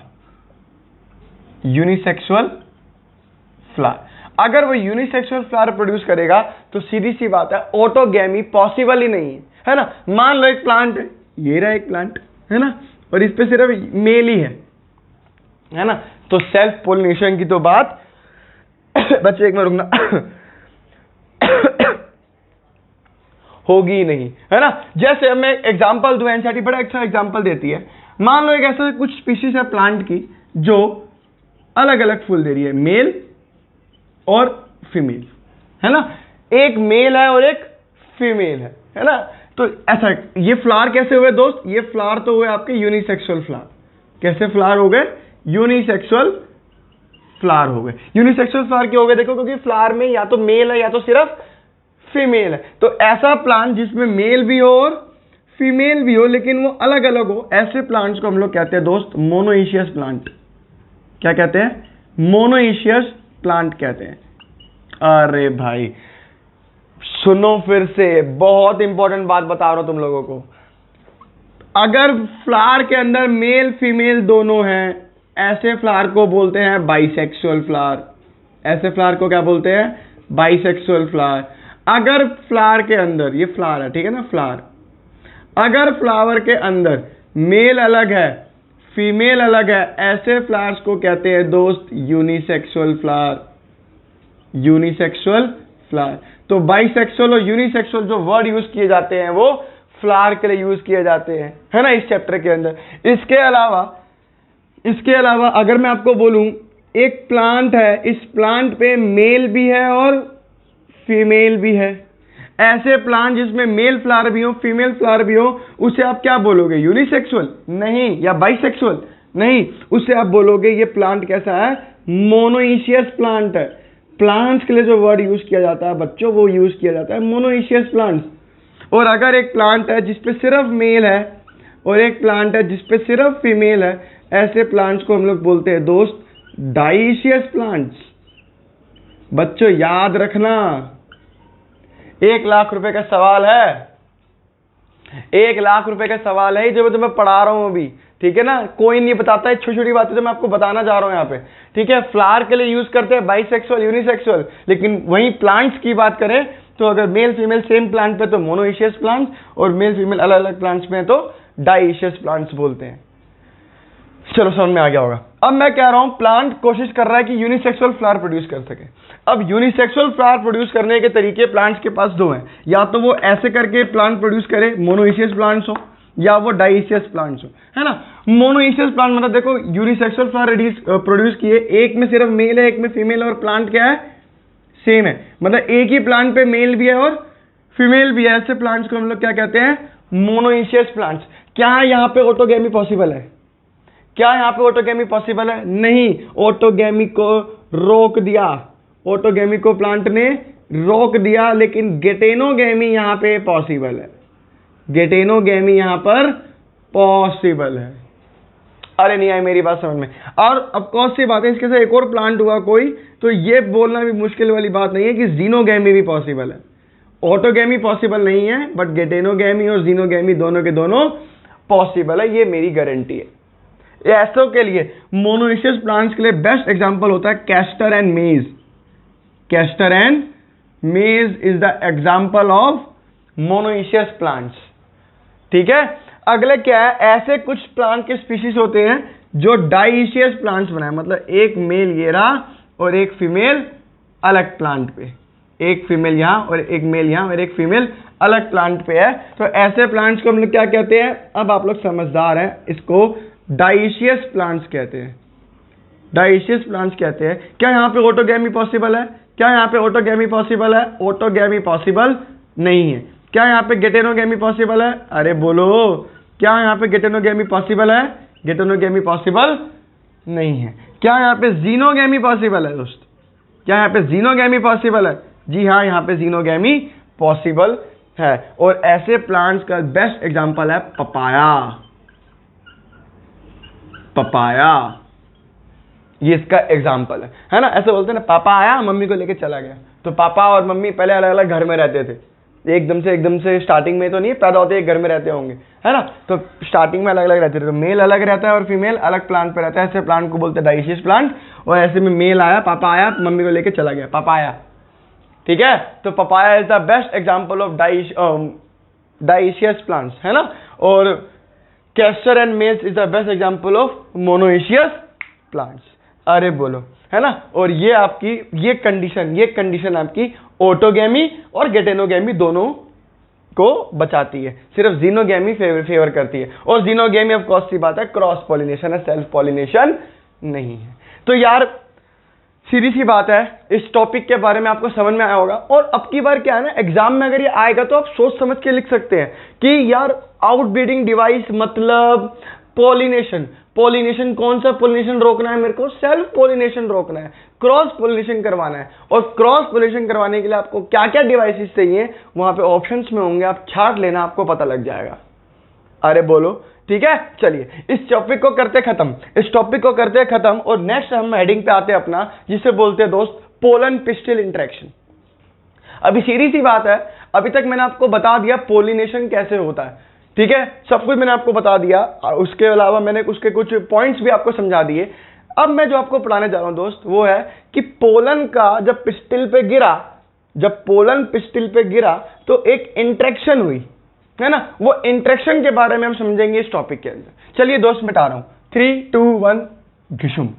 अगर वो यूनिसेक्सुअल फ्लावर प्रोड्यूस करेगा तो सीधी सी बात है, ऑटोगैमी पॉसिबल ही नहीं है ना। मान लो एक प्लांट है, ये रहा एक प्लांट, है ना, और इस पे सिर्फ मेल ही है ना। तो सेल्फ पोलिनेशन की तो बात बच्चे एक में रुकना होगी ही नहीं, है ना। जैसे मैं एग्जांपल दूं, एनसीईआरटी बड़ा अच्छा एग्जांपल देती है। मान लो एक ऐसा कुछ स्पीशीज है प्लांट की जो अलग अलग फूल दे रही है, मेल और फीमेल, है ना। एक मेल है और एक फीमेल है ना। तो ऐसा ये फ्लावर कैसे हुए दोस्त? ये फ्लावर तो हुए आपके यूनिसेक्सुअल फ्लावर। कैसे फ्लावर हो गए? यूनिसेक्सुअल फ्लावर हो गए। यूनिसेक्सुअल फ्लावर क्यों हो गए? देखो, क्योंकि फ्लावर में या तो मेल है या तो सिर्फ फीमेल है। तो ऐसा प्लांट जिसमें मेल भी हो और फीमेल भी हो, लेकिन वो अलग अलग हो, ऐसे प्लांट्स को हम लोग कहते हैं दोस्त मोनोइशियस प्लांट। क्या कहते हैं? मोनोइशियस प्लांट कहते हैं। अरे भाई सुनो फिर से, बहुत इंपॉर्टेंट बात बता रहा हूं तुम लोगों को। अगर फ्लावर के अंदर मेल फीमेल दोनों हैं, ऐसे फ्लावर को बोलते हैं बाइसेक्सुअल फ्लावर। ऐसे फ्लावर को क्या बोलते हैं? Bisexual flower. अगर फ्लावर के अंदर, ये फ्लावर है, ठीक है ना, फ्लावर, अगर फ्लावर के अंदर मेल अलग है फीमेल अलग है, ऐसे फ्लावर्स को कहते हैं दोस्त यूनिसेक्सुअल फ्लावर। Unisexual flower. तो बाइसेक्सुअल और यूनिसेक्सुअल जो वर्ड यूज किए जाते हैं वो फ्लावर के लिए यूज किए जाते हैं, है ना, इस चैप्टर के अंदर। इसके अलावा अगर मैं आपको बोलूं एक प्लांट है, इस प्लांट पे मेल भी है और फीमेल भी है, ऐसे प्लांट जिसमें मेल फ्लावर भी हो फीमेल फ्लावर भी हो, उसे आप क्या बोलोगे? यूनिसेक्सुअल? नहीं। या बाइसेक्सुअल? नहीं। उसे आप बोलोगे ये प्लांट कैसा है? मोनोइशियस प्लांट है। प्लांट्स के लिए जो वर्ड यूज किया जाता है बच्चों, वो यूज किया जाता है मोनोइशियस प्लांट्स। और अगर एक प्लांट है जिसपे सिर्फ मेल है और एक प्लांट है जिसपे सिर्फ फीमेल है, ऐसे प्लांट्स को हम लोग बोलते हैं दोस्त डाइशियस प्लांट्स। बच्चों याद रखना, 1 लाख रुपए का सवाल है, 1 लाख रुपए का सवाल है जो मैं पढ़ा रहा हूं अभी, ठीक है ना। कोई नहीं बताता है, छोटी छोटी बातें तो मैं आपको बताना जा रहा हूं यहाँ पे, ठीक है। फ्लावर के लिए यूज करते हैं बाइसेक्सुअल यूनिसेक्सुअल, लेकिन वहीं प्लांट्स की बात करें तो अगर मेल फीमेल सेम प्लांट पे तो मोनोइशियस प्लांट्स और मेल फीमेल अलग अलग प्लांट्स में तो डाइशियस प्लांट्स बोलते हैं। चलो समझ में आ गया होगा। अब मैं कह रहा हूं प्लांट कोशिश कर रहा है कि यूनिसेक्सुअल फ्लावर प्रोड्यूस कर सके। अब यूनिसेक्सुअल फ्लावर प्रोड्यूस करने के तरीके प्लांट्स के पास 2 हैं, या तो वो ऐसे करके प्लांट प्रोड्यूस करे मोनोइशियस प्लांट्स हो, या वो डाइशियस प्लांट्स हो, है ना। मोनोइशियस प्लांट मतलब देखो यूनिसेक्सुअल फ्लावर प्रोड्यूस किए, एक में सिर्फ मेल है एक में फीमेल है और प्लांट क्या है? सेम है, मतलब एक ही प्लांट पे मेल भी है और फीमेल भी है। ऐसे प्लांट्स को हम लोग क्या कहते हैं? Monoecious plants. क्या यहाँ पे ऑटोगैमी पॉसिबल है? क्या यहाँ पे ऑटोगैमी पॉसिबल है? नहीं, ऑटोगैमी को रोक दिया, ऑटोगैमी को प्लांट ने रोक दिया, लेकिन गेटेनोगैमी यहाँ पे पॉसिबल है। गेटेनोगैमी यहाँ पर पॉसिबल है। अरे नहीं आई मेरी बात समझ में। और अब कौन सी बात है, इसके साथ एक और प्लांट हुआ कोई, तो ये बोलना भी मुश्किल वाली बात नहीं है कि जीनोगैमी भी पॉसिबल है। ऑटोगैमी पॉसिबल नहीं है, बट गेटेनोगैमी और जीनोगैमी दोनों के दोनों पॉसिबल है, ये मेरी गारंटी है। ऐसो के लिए मोनोइशियस प्लांट्स के लिए बेस्ट एग्जांपल होता है कैस्टर एंड मेज। कैस्टर एंड मेज is the example of monoecious plants, ठीक है। अगले क्या है? ऐसे कुछ प्लांट के स्पीशीज होते हैं जो डाइशियस प्लांट्स बनाए, मतलब एक मेल ये रहा और एक फीमेल अलग प्लांट पे, एक फीमेल यहां और एक मेल यहां और एक फीमेल अलग प्लांट पे है। तो ऐसे प्लांट्स को हम लोग क्या कहते हैं? अब आप लोग समझदार हैं, इसको डाइशियस प्लांट्स कहते हैं। डाइशियस प्लांट्स कहते हैं। क्या यहाँ पे ऑटोगैमी पॉसिबल है? क्या यहाँ पे ऑटोगैमी पॉसिबल है? ऑटोगैमी पॉसिबल नहीं है। क्या यहाँ पे गेटेनोगैमी पॉसिबल है? अरे बोलो, क्या यहाँ पे गेटेनोगैमी पॉसिबल है? गेटेनोगैमी पॉसिबल नहीं है। क्या यहाँ पे जीनोगैमी पॉसिबल है दोस्त? क्या यहाँ पे जीनोगैमी पॉसिबल है? जी हाँ, यहाँ पे जीनोगैमी पॉसिबल है। और ऐसे प्लांट्स का बेस्ट एग्जांपल है पपाया। पपाया ये इसका एग्जाम्पल है ना। ऐसे बोलते हैं ना, पापा आया मम्मी को लेके चला गया। तो पापा और मम्मी पहले अलग अलग घर में रहते थे, एकदम से स्टार्टिंग में तो नहीं पैदा होते एक घर में रहते होंगे, है ना। तो स्टार्टिंग में अलग अलग रहते थे, तो मेल अलग रहता है और फीमेल अलग प्लांट पे रहता है। ऐसे प्लांट को बोलते हैं डाइशियस प्लांट। और ऐसे में मेल आया, पापा आया, मम्मी को लेके चला गया, पपाया, ठीक है। तो papaya is the best example of dioecious plants, है ना। और कैस्टर एंड मेज is the best example of monoecious plants. अरे बोलो, है ना। और ये आपकी ये कंडीशन आपकी ऑटोगैमी और गेटेनोगैमी दोनों को बचाती है, सिर्फ जीनोगैमी फेवर करती है। और जीनोगैमी ऑफ कोर्स सी बात है, क्रॉस पॉलिनेशन है, सेल्फ पॉलिनेशन नहीं है। तो यार सीधी सी बात है, इस टॉपिक के बारे में आपको समझ में आया होगा। और अब की बार क्या है ना, एग्जाम में अगर ये आएगा तो आप सोच समझ के लिख सकते हैं कि यार आउटब्रीडिंग डिवाइस मतलब पॉलिनेशन। पॉलिनेशन कौन सा पॉलिनेशन रोकना है मेरे को? सेल्फ पॉलिनेशन रोकना है, क्रॉस पॉलिनेशन करवाना है। और क्रॉस पॉलिनेशन करवाने के लिए आपको क्या क्या डिवाइसेस चाहिए वहां पे ऑप्शंस में होंगे, आप छाट लेना, आपको पता लग जाएगा। अरे बोलो, ठीक है। चलिए इस टॉपिक को करते खत्म, और नेक्स्ट हम हेडिंग पे आते हैं अपना, जिसे बोलते हैं दोस्त पोलन पिस्टल इंटरेक्शन। अभी सीधी सी बात है, अभी तक मैंने आपको बता दिया पोलिनेशन कैसे होता है, ठीक है, सब कुछ मैंने आपको बता दिया, उसके अलावा मैंने उसके कुछ पॉइंट्स भी आपको समझा दिए। अब मैं जो आपको पढ़ाने जा रहा हूं दोस्त वो है कि पोलन का जब पिस्टिल पे गिरा, जब पोलन पिस्टिल पे गिरा तो एक इंटरेक्शन हुई है ना, वो इंटरेक्शन के बारे में हम समझेंगे इस टॉपिक के अंदर। चलिए दोस्त बता रहा हूं, 3 2 1 घिशुम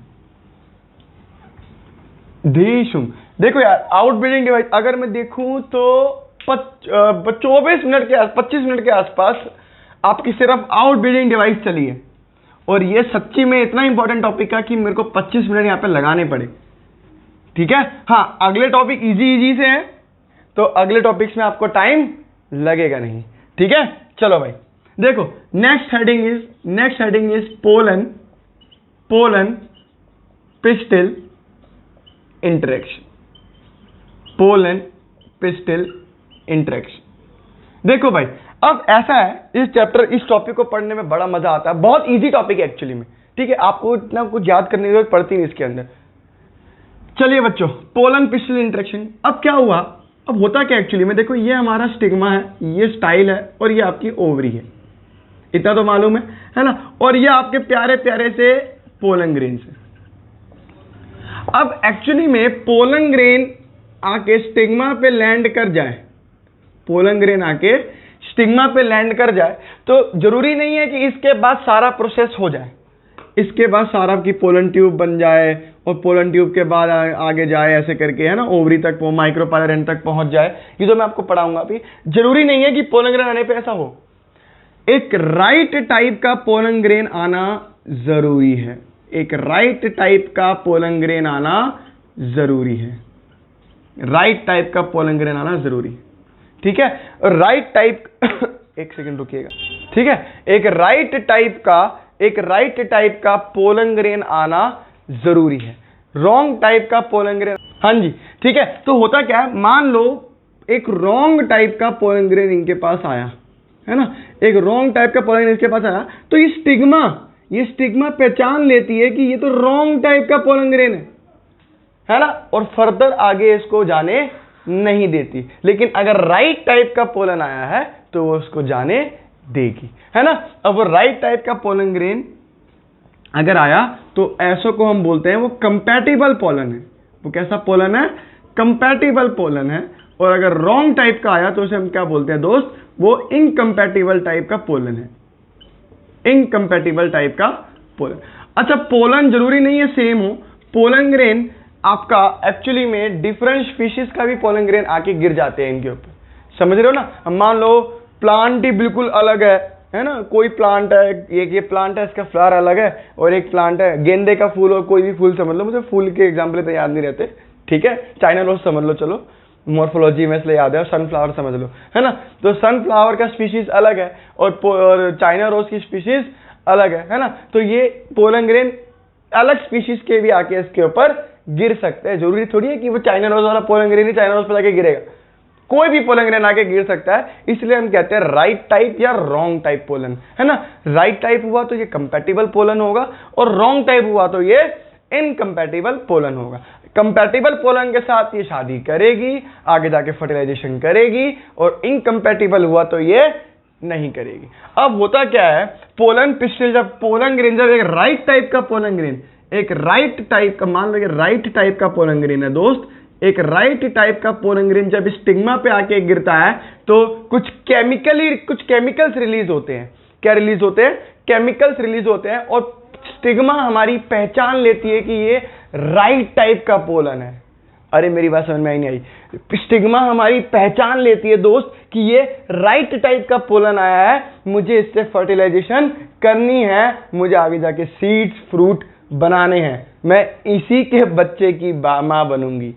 धीशुम। देखो यार आउटब्रीडिंग डिवाइस अगर मैं देखूं तो 24 मिनट के 25 मिनट के आसपास आपकी सिर्फ आउटब्रीडिंग डिवाइस चली है, और ये सच्ची में इतना इंपॉर्टेंट टॉपिक है कि मेरे को 25 मिनट यहां पे लगाने पड़े, ठीक है। हाँ, अगले टॉपिक इजी से हैं, तो अगले टॉपिक्स में आपको टाइम लगेगा नहीं, ठीक है। चलो भाई देखो, next heading is pollen pistil interaction, pollen pistil interaction. देखो भाई, अब ऐसा है इस टॉपिक को पढ़ने में बड़ा मजा आता है, बहुत इजी टॉपिक है एक्चुअली में, ठीक है, आपको इतना कुछ याद करने की जरूरत पड़ती नहीं इसके अंदर। चलिए बच्चों, पोलन पिस्टिल इंटरेक्शन। अब क्या हुआ, अब होता क्या एक्चुअली में, देखो ये हमारा स्टिग्मा है, ये स्टाइल है, और ये आपकी ओवरी है, इतना तो मालूम है ना, और ये आपके प्यारे प्यारे से पोलन ग्रेन से। अब एक्चुअली में पोलन ग्रेन आके स्टिग्मा पे लैंड कर जाए, पोलन ग्रेन आके स्टिग्मा पे लैंड कर जाए, तो जरूरी नहीं है कि इसके बाद सारा प्रोसेस हो जाए, इसके बाद सारा की पोलन ट्यूब बन जाए और पोलन ट्यूब के बाद आगे जाए ऐसे करके, है ना, ओवरी तक वो माइक्रोपाइलर एंड तक पहुंच जाए। ये तो मैं आपको पढ़ाऊंगा अभी, जरूरी नहीं है कि पोलन ग्रेन आने पे ऐसा हो। एक राइट टाइप का पोलन ग्रेन आना जरूरी है, एक राइट टाइप का पोलन ग्रेन आना जरूरी है, राइट टाइप का पोलन ग्रेन आना जरूरी है, ठीक है। राइट टाइप एक सेकंड रुकिएगा, ठीक है, एक राइट टाइप का पोलन ग्रेन आना जरूरी है, रॉन्ग टाइप का पोलन ग्रेन, हाँ जी, ठीक है। तो होता क्या है, मान लो एक रॉन्ग टाइप का पोलन ग्रेन इनके पास आया, है ना, एक रॉन्ग टाइप का पोलन ग्रेन इसके पास आया, तो ये स्टिग्मा पहचान लेती है कि ये तो रॉन्ग टाइप का पोलन ग्रेन है ना, और फर्दर आगे इसको जाने नहीं देती। लेकिन अगर राइट टाइप का पोलन आया है तो वो उसको जाने देगी, है ना। अब वो राइट टाइप का पोलन ग्रेन अगर आया तो ऐसो को हम बोलते हैं वो कंपैटिबल पोलन है। वो कैसा पोलन है? कंपैटिबल पोलन है। और अगर रॉन्ग टाइप का आया तो उसे हम क्या बोलते हैं दोस्त? वो इनकम्पैटिबल टाइप का पोलन है, इनकम्पैटिबल टाइप का पोलन। अच्छा, पोलन जरूरी नहीं है सेम हो, पोलन ग्रेन आपका एक्चुअली में डिफरेंट स्पीशीज का भी पोलन ग्रेन आके गिर जाते हैं इनके ऊपर, समझ रहे हो ना। हम मान लो प्लांट ही बिल्कुल अलग है ना, कोई प्लांट है, एक ये प्लांट है, इसका फ्लावर अलग है, और एक प्लांट है गेंदे का फूल, और कोई भी फूल समझ लो, मुझे फूल के एग्जाम्पल तो याद नहीं रहते, ठीक है, चाइना रोज समझ लो, चलो मॉर्फोलॉजी में इसलिए याद है, और सनफ्लावर समझ लो, है ना। तो सनफ्लावर का स्पीशीज अलग है और चाइना रोज की स्पीशीज अलग है ना। तो ये पोलन ग्रेन अलग स्पीशीज के भी आके इसके ऊपर गिर सकते हैं। जरूरी थोड़ी है कि वो चाइना रोज वाला पोलन ग्रेन ही चाइना रोज पर जाके गिरेगा, कोई भी पोलन ग्रेन आके गिर सकता है। इसलिए हम कहते हैं राइट टाइप या रॉन्ग टाइप पोलन, है ना। राइट टाइप हुआ तो ये कंपैटिबल पोलन होगा, और रॉन्ग टाइप हुआ तो ये इनकम्पैटिबल पोलन होगा। कंपैटिबल पोलन के साथ ये शादी करेगी, आगे जाके फर्टिलाइजेशन करेगी, और इनकम्पैटिबल हुआ तो ये नहीं करेगी। अब होता क्या है, पोलन पिस्टिल, जब पोलन ग्रेन, जब एक राइट टाइप का पोलन ग्रेन, एक राइट टाइप का, मान लो ये राइट टाइप का पोलन ग्रेन है दोस्त, एक राइट टाइप का पोलन ग्रेन जब स्टिग्मा पे आके गिरता है तो कुछ केमिकल्स रिलीज होते हैं। क्या रिलीज होते हैं? केमिकल्स रिलीज होते हैं, और स्टिग्मा हमारी पहचान लेती है कि ये राइट टाइप का पोलन है। अरे मेरी बात समझ में आई नहीं आई? स्टिग्मा हमारी पहचान लेती है दोस्त कि ये राइट टाइप का पोलन आया है, मुझे इससे फर्टिलाइजेशन करनी है, मुझे आगे जाके सीड्स फ्रूट बनाने हैं, मैं इसी के बच्चे की मां बनूंगी,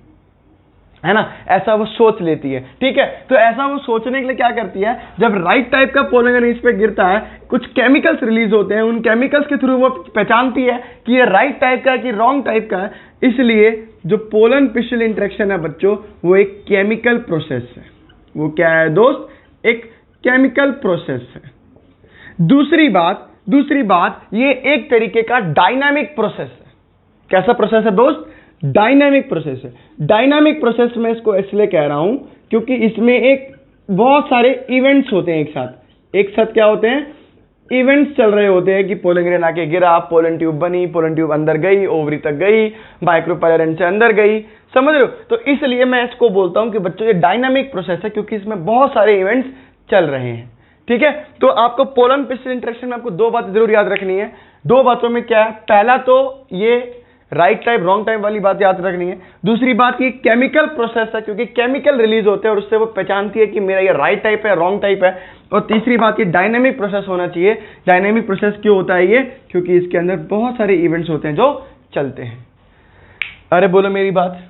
है ना। ऐसा वो सोच लेती है, ठीक है। तो ऐसा वो सोचने के लिए क्या करती है, जब राइट टाइप का पोलन ग्रेन इस पे गिरता है, कुछ केमिकल्स रिलीज होते हैं, उन केमिकल्स के थ्रू वो पहचानती है कि ये राइट टाइप का है कि रॉन्ग टाइप का है। इसलिए जो पोलन पिस्टिल इंटरेक्शन है बच्चों, वो एक केमिकल प्रोसेस है। वो क्या है दोस्त? एक केमिकल प्रोसेस है। दूसरी बात, ये एक तरीके का डायनामिक प्रोसेस है। कैसा प्रोसेस है दोस्त? डायनामिक प्रोसेस है। डायनामिक प्रोसेस में इसको इसलिए कह रहा हूं क्योंकि इसमें एक बहुत सारे इवेंट्स होते हैं एक साथ क्या होते हैं, इवेंट्स चल रहे होते हैं कि पोलन ग्रेन आके गिरा, पोलन ट्यूब बनी, पोलन ट्यूब अंदर गई, ओवरी तक गई, माइक्रोपाइलर एंड से अंदर गई, समझ रहे हो। तो इसलिए मैं इसको बोलता हूं कि बच्चों ये डायनामिक प्रोसेस है क्योंकि इसमें बहुत सारे इवेंट्स चल रहे हैं, ठीक है। तो आपको पोलन पिस्टल इंटरेक्शन में आपको दो बातें जरूर याद रखनी है। दो बातों में क्या है, पहला तो ये राइट टाइप रॉन्ग टाइप वाली बात याद रखनी है। दूसरी बात ये केमिकल प्रोसेस है क्योंकि केमिकल रिलीज होते हैं और उससे वो पहचानती है कि मेरा ये राइट टाइप है रॉन्ग टाइप है। और तीसरी बात ये डायनेमिक प्रोसेस होना चाहिए। डायनेमिक प्रोसेस क्यों होता है ये, क्योंकि इसके अंदर बहुत सारे इवेंट्स होते हैं जो चलते हैं। अरे बोलो मेरी बात,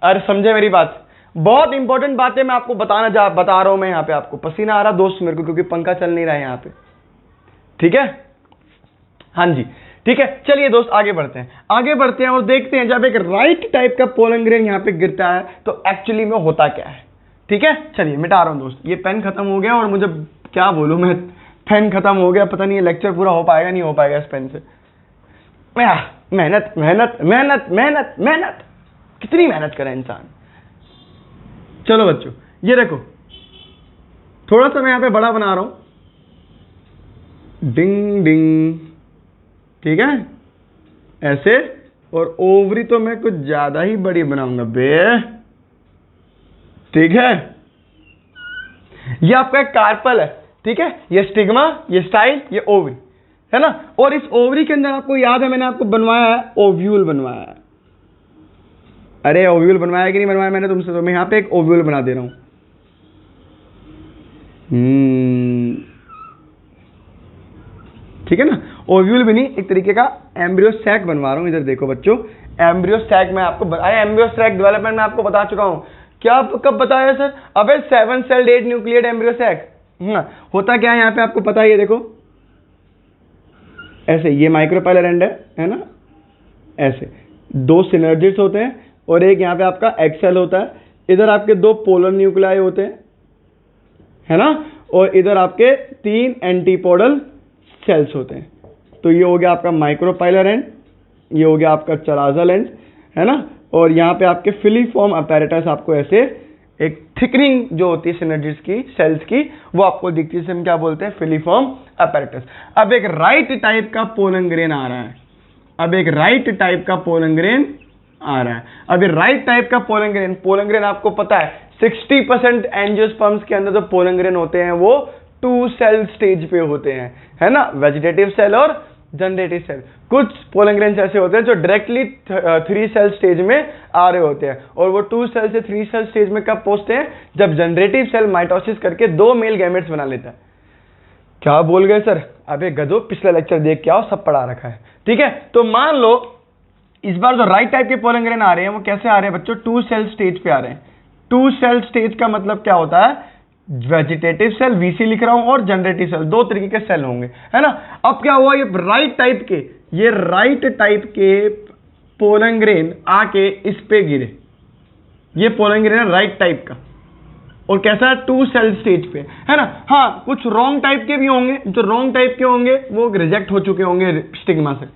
अरे समझे मेरी बात। बहुत इंपॉर्टेंट बातें मैं आपको बता रहा हूं। मैं यहाँ पे आपको पसीना आ रहा दोस्त मेरे को क्योंकि पंखा चल नहीं रहा है यहाँ पे, ठीक है। हाँ जी ठीक है, चलिए दोस्त आगे बढ़ते हैं और देखते हैं जब एक राइट टाइप का पोलन ग्रेन यहाँ पे गिरता है तो एक्चुअली में होता क्या है, ठीक है। चलिए मिटा रहा हूं दोस्त, ये पेन खत्म हो गया और मुझे क्या बोलूं मैं, पेन खत्म हो गया, पता नहीं ये लेक्चर पूरा हो पाएगा नहीं हो पाएगा इस पेन से। मेहनत मेहनत मेहनत मेहनत मेहनत, कितनी मेहनत करे इंसान। चलो बच्चों ये देखो, थोड़ा सा मैं यहां पे बड़ा बना रहा हूं, डिंग डिंग, ठीक है ऐसे। और ओवरी तो मैं कुछ ज्यादा ही बड़ी बनाऊंगा बे, ठीक है। ये आपका एक कार्पल है, ठीक है। ये स्टिग्मा, ये स्टाइल, ये ओवरी है ना। और इस ओवरी के अंदर आपको याद है मैंने आपको बनवाया है ओव्यूल बनवाया है। अरे ओव्यूल बनवाया कि नहीं बनवाया मैंने तुमसे, तो मैं यहां पे एक ओव्यूल बना दे रहा हूं। ठीक है ना, ओव्यूल भी नहीं, एक तरीके का एम्ब्रियो सैक बनवा रहा हूं। इधर देखो बच्चों, एम्ब्रियो सैक मैं आपको एम्ब्रियो सैक डेवलपमेंट में आपको बता चुका हूं। क्या कब बताया सर? अबे 7 सेल्ड 8 न्यूक्लियड एम्ब्रियो सैक। होता क्या है यहाँ पे आपको पता है, ये देखो ऐसे, ये माइक्रोपाइलर एंड है ना, ऐसे दो सिनर्जिड्स होते हैं और एक यहाँ पे आपका एक्सेल होता है। इधर आपके दो पोलर न्यूक्लियाई होते हैं, है ना, और इधर आपके 3 एंटीपोडल सेल्स होते हैं। तो ये हो गया आपका माइक्रोपाइलर एंड, ये हो गया आपका चराजल एंड, है ना। और यहाँ पे आपके फिलीफॉर्म अपैरेटस आपको ऐसे एक थिकनिंग जो होती है सिनर्जिड्स की सेल्स की वो आपको दिखती है, हम क्या बोलते हैं फिलीफॉर्म अपैरेटस। अब एक राइट टाइप का पोलन ग्रेन आ रहा है, अब एक राइट टाइप का पोलन ग्रेन आ रहा है। अब ये राइट टाइप का पोलन ग्रेन आपको पता है 60% एंजियोस्पर्म्स के अंदर जो पोलन ग्रेन होते हैं वो 2 सेल स्टेज पे होते हैं, है ना, वेजिटेटिव सेल और जनरेटिव सेल। कुछ पोलन ग्रेन्स ऐसे होते हैं जो डायरेक्टली 3 सेल स्टेज में आ रहे होते हैं और वो 2 सेल से 3 सेल स्टेज में कब पहुंचते हैं, जब जनरेटिव सेल माइटोसिस करके 2 मेल गैमेट्स बना लेता है। क्या बोल गए सर? अबे गधो, पिछला लेक्चर देख के आओ, सब पढ़ा रखा है, ठीक है। तो मान लो इस बार जो राइट टाइप के पोलन ग्रेन आ रहे हैं वो कैसे आ रहे हैं बच्चों, 2 सेल स्टेज पे आ रहे हैं। 2 सेल स्टेज का मतलब क्या होता है, वेजिटेटिव सेल वीसी लिख रहा हूं और जनरेटिव सेल, 2 तरीके के सेल होंगे, है ना। अब क्या हुआ, ये राइट टाइप के पोलन ग्रेन आके इस पे गिरे, ये पोलन ग्रेन है राइट टाइप का और कैसा है 2 सेल स्टेज पे, है ना। हाँ कुछ रॉन्ग टाइप के भी होंगे, जो रॉन्ग टाइप के होंगे वो रिजेक्ट हो चुके होंगे स्टिग्मा से।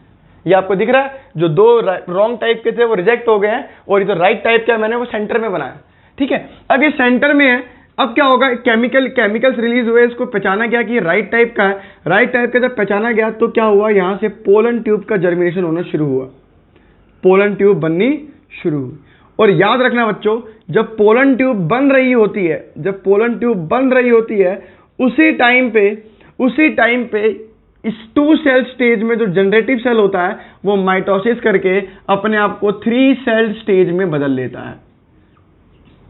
ये आपको दिख रहा है, जो 2 रॉन्ग टाइप के थे वो रिजेक्ट हो गए हैं और ये जो राइट टाइप का मैंने वो सेंटर में बनाया, ठीक है। अब ये सेंटर में है, अब क्या होगा, केमिकल्स रिलीज हुए, इसको पहचाना गया कि ये राइट टाइप का है। राइट टाइप का जब पहचाना गया तो क्या हुआ, यहां से पोलन ट्यूब का जर्मिनेशन होना शुरू हुआ, पोलन ट्यूब बननी शुरू हुई। और याद रखना बच्चों, जब पोलन ट्यूब बन रही होती है, उसी टाइम पे इस 2 सेल स्टेज में जो जनरेटिव सेल होता है वो माइटोसिस करके अपने आप को 3 सेल स्टेज में बदल लेता है।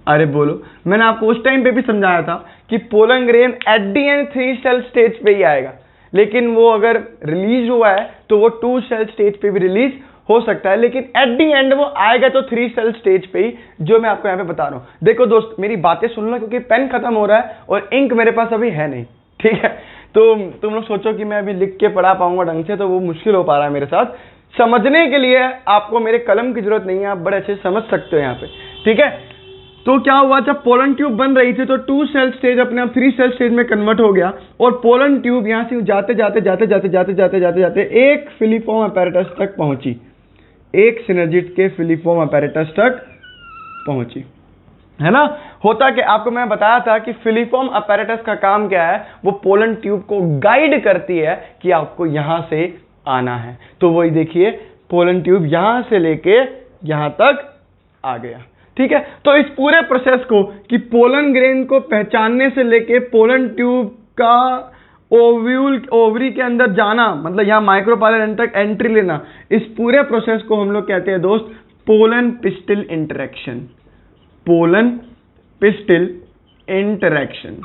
अरे बोलो, मैंने आपको उस टाइम पे भी समझाया था कि pollen grain at the end 3 cell stage पे ही आएगा, लेकिन वो अगर रिलीज हुआ है तो वो 2 सेल स्टेज पे भी रिलीज हो सकता है, लेकिन एट दी एंड वो आएगा तो 3 सेल स्टेज पे ही, जो मैं आपको यहाँ पे बता रहा हूँ। देखो दोस्त मेरी बातें सुन लो क्योंकि पेन खत्म हो रहा है और इंक मेरे पास अभी है नहीं, ठीक है। तो तुम लोग सोचो कि मैं अभी लिख के पढ़ा पाऊंगा ढंग से, तो वो मुश्किल हो पा रहा है मेरे साथ। समझने के लिए आपको मेरे कलम की जरूरत नहीं है, आप बड़े अच्छे से समझ सकते हो यहाँ पे, ठीक है। तो क्या हुआ, जब पोलन ट्यूब बन रही थी तो 2 सेल स्टेज अपने आप 3 सेल स्टेज में कन्वर्ट हो गया और पोलन ट्यूब यहां से जाते जाते एक फिलीफॉर्म अपैरेटस तक पहुंची, एक सिनर्जिड के फिलिफॉर्म अपैरेटस तक पहुंची, है ना। होता कि आपको मैं बताया था कि फिलिफॉर्म अपैरेटस का काम क्या है, वो पोलन ट्यूब को गाइड करती है कि आपको यहां से आना है। तो वही देखिए पोलन ट्यूब यहां से लेके यहां तक आ गया, ठीक है। तो इस पूरे प्रोसेस को कि पोलन ग्रेन को पहचानने से लेके पोलन ट्यूब का ओवरी के अंदर जाना, मतलब यहां माइक्रोपाइलर तक एंट्री लेना, इस पूरे प्रोसेस को हम लोग कहते हैं दोस्त pollen pistil interaction. Pollen pistil interaction.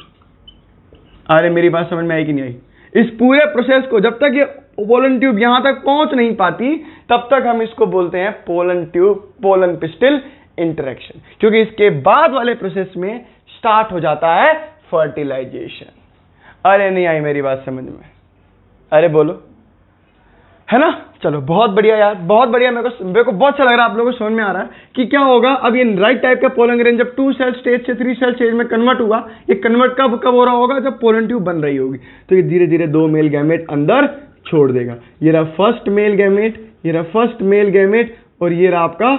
अरे मेरी बात समझ में आई कि नहीं आई? इस पूरे प्रोसेस को जब तक ये पोलन ट्यूब यहां तक पहुंच नहीं पाती तब तक हम इसको बोलते हैं पोलन पिस्टिल इंटरेक्शन, क्योंकि इसके बाद वाले प्रोसेस में स्टार्ट हो जाता है फर्टिलाइजेशन। अरे नहीं आई मेरी बात समझ में? अरे बोलो, है ना। चलो बहुत बढ़िया यार, बहुत बढ़िया। मेरे को बहुत अच्छा लग रहा है, आप लोगों को समझ में आ रहा है कि क्या होगा। अब ये राइट टाइप का पोलन ग्रेन जब 2 सेल स्टेज से 3 सेल स्टेज में कन्वर्ट हुआ, ये कन्वर्ट कब हो रहा होगा? जब पोलन ट्यूब बन रही होगी। तो ये धीरे धीरे 2 मेल गैमेट अंदर छोड़ देगा। ये रहा फर्स्ट मेल गैमेट, ये रहा फर्स्ट मेल गैमेट, और ये रहा आपका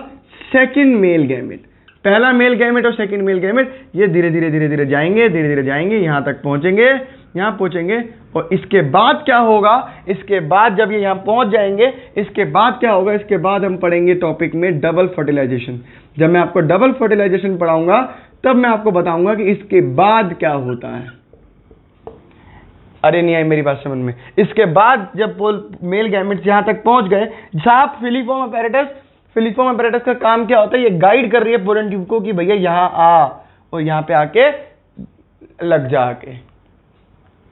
सेकेंड मेल गैमेट। पहला मेल गैमेट और सेकेंड मेल गैमेट ये धीरे धीरे जाएंगे, यहां तक पहुंचेंगे, यहां पहुंचेंगे। और इसके बाद क्या होगा? इसके बाद जब ये यहां पहुंच जाएंगे, इसके बाद क्या होगा? इसके बाद हम पढ़ेंगे टॉपिक में डबल फर्टिलाइजेशन। जब मैं आपको डबल फर्टिलाइजेशन पढ़ाऊंगा तब मैं आपको बताऊंगा कि इसके बाद क्या होता है। अरे नहीं आई मेरी बात समझ में? इसके बाद जब मेल गैमेट्स यहां तक पहुंच गए, साहब फिलिफॉर्म अपैरेटस का काम क्या होता है? ये गाइड कर रही है पोलन ट्यूब को कि भैया यहां आ और यहां पे आके लग जा के।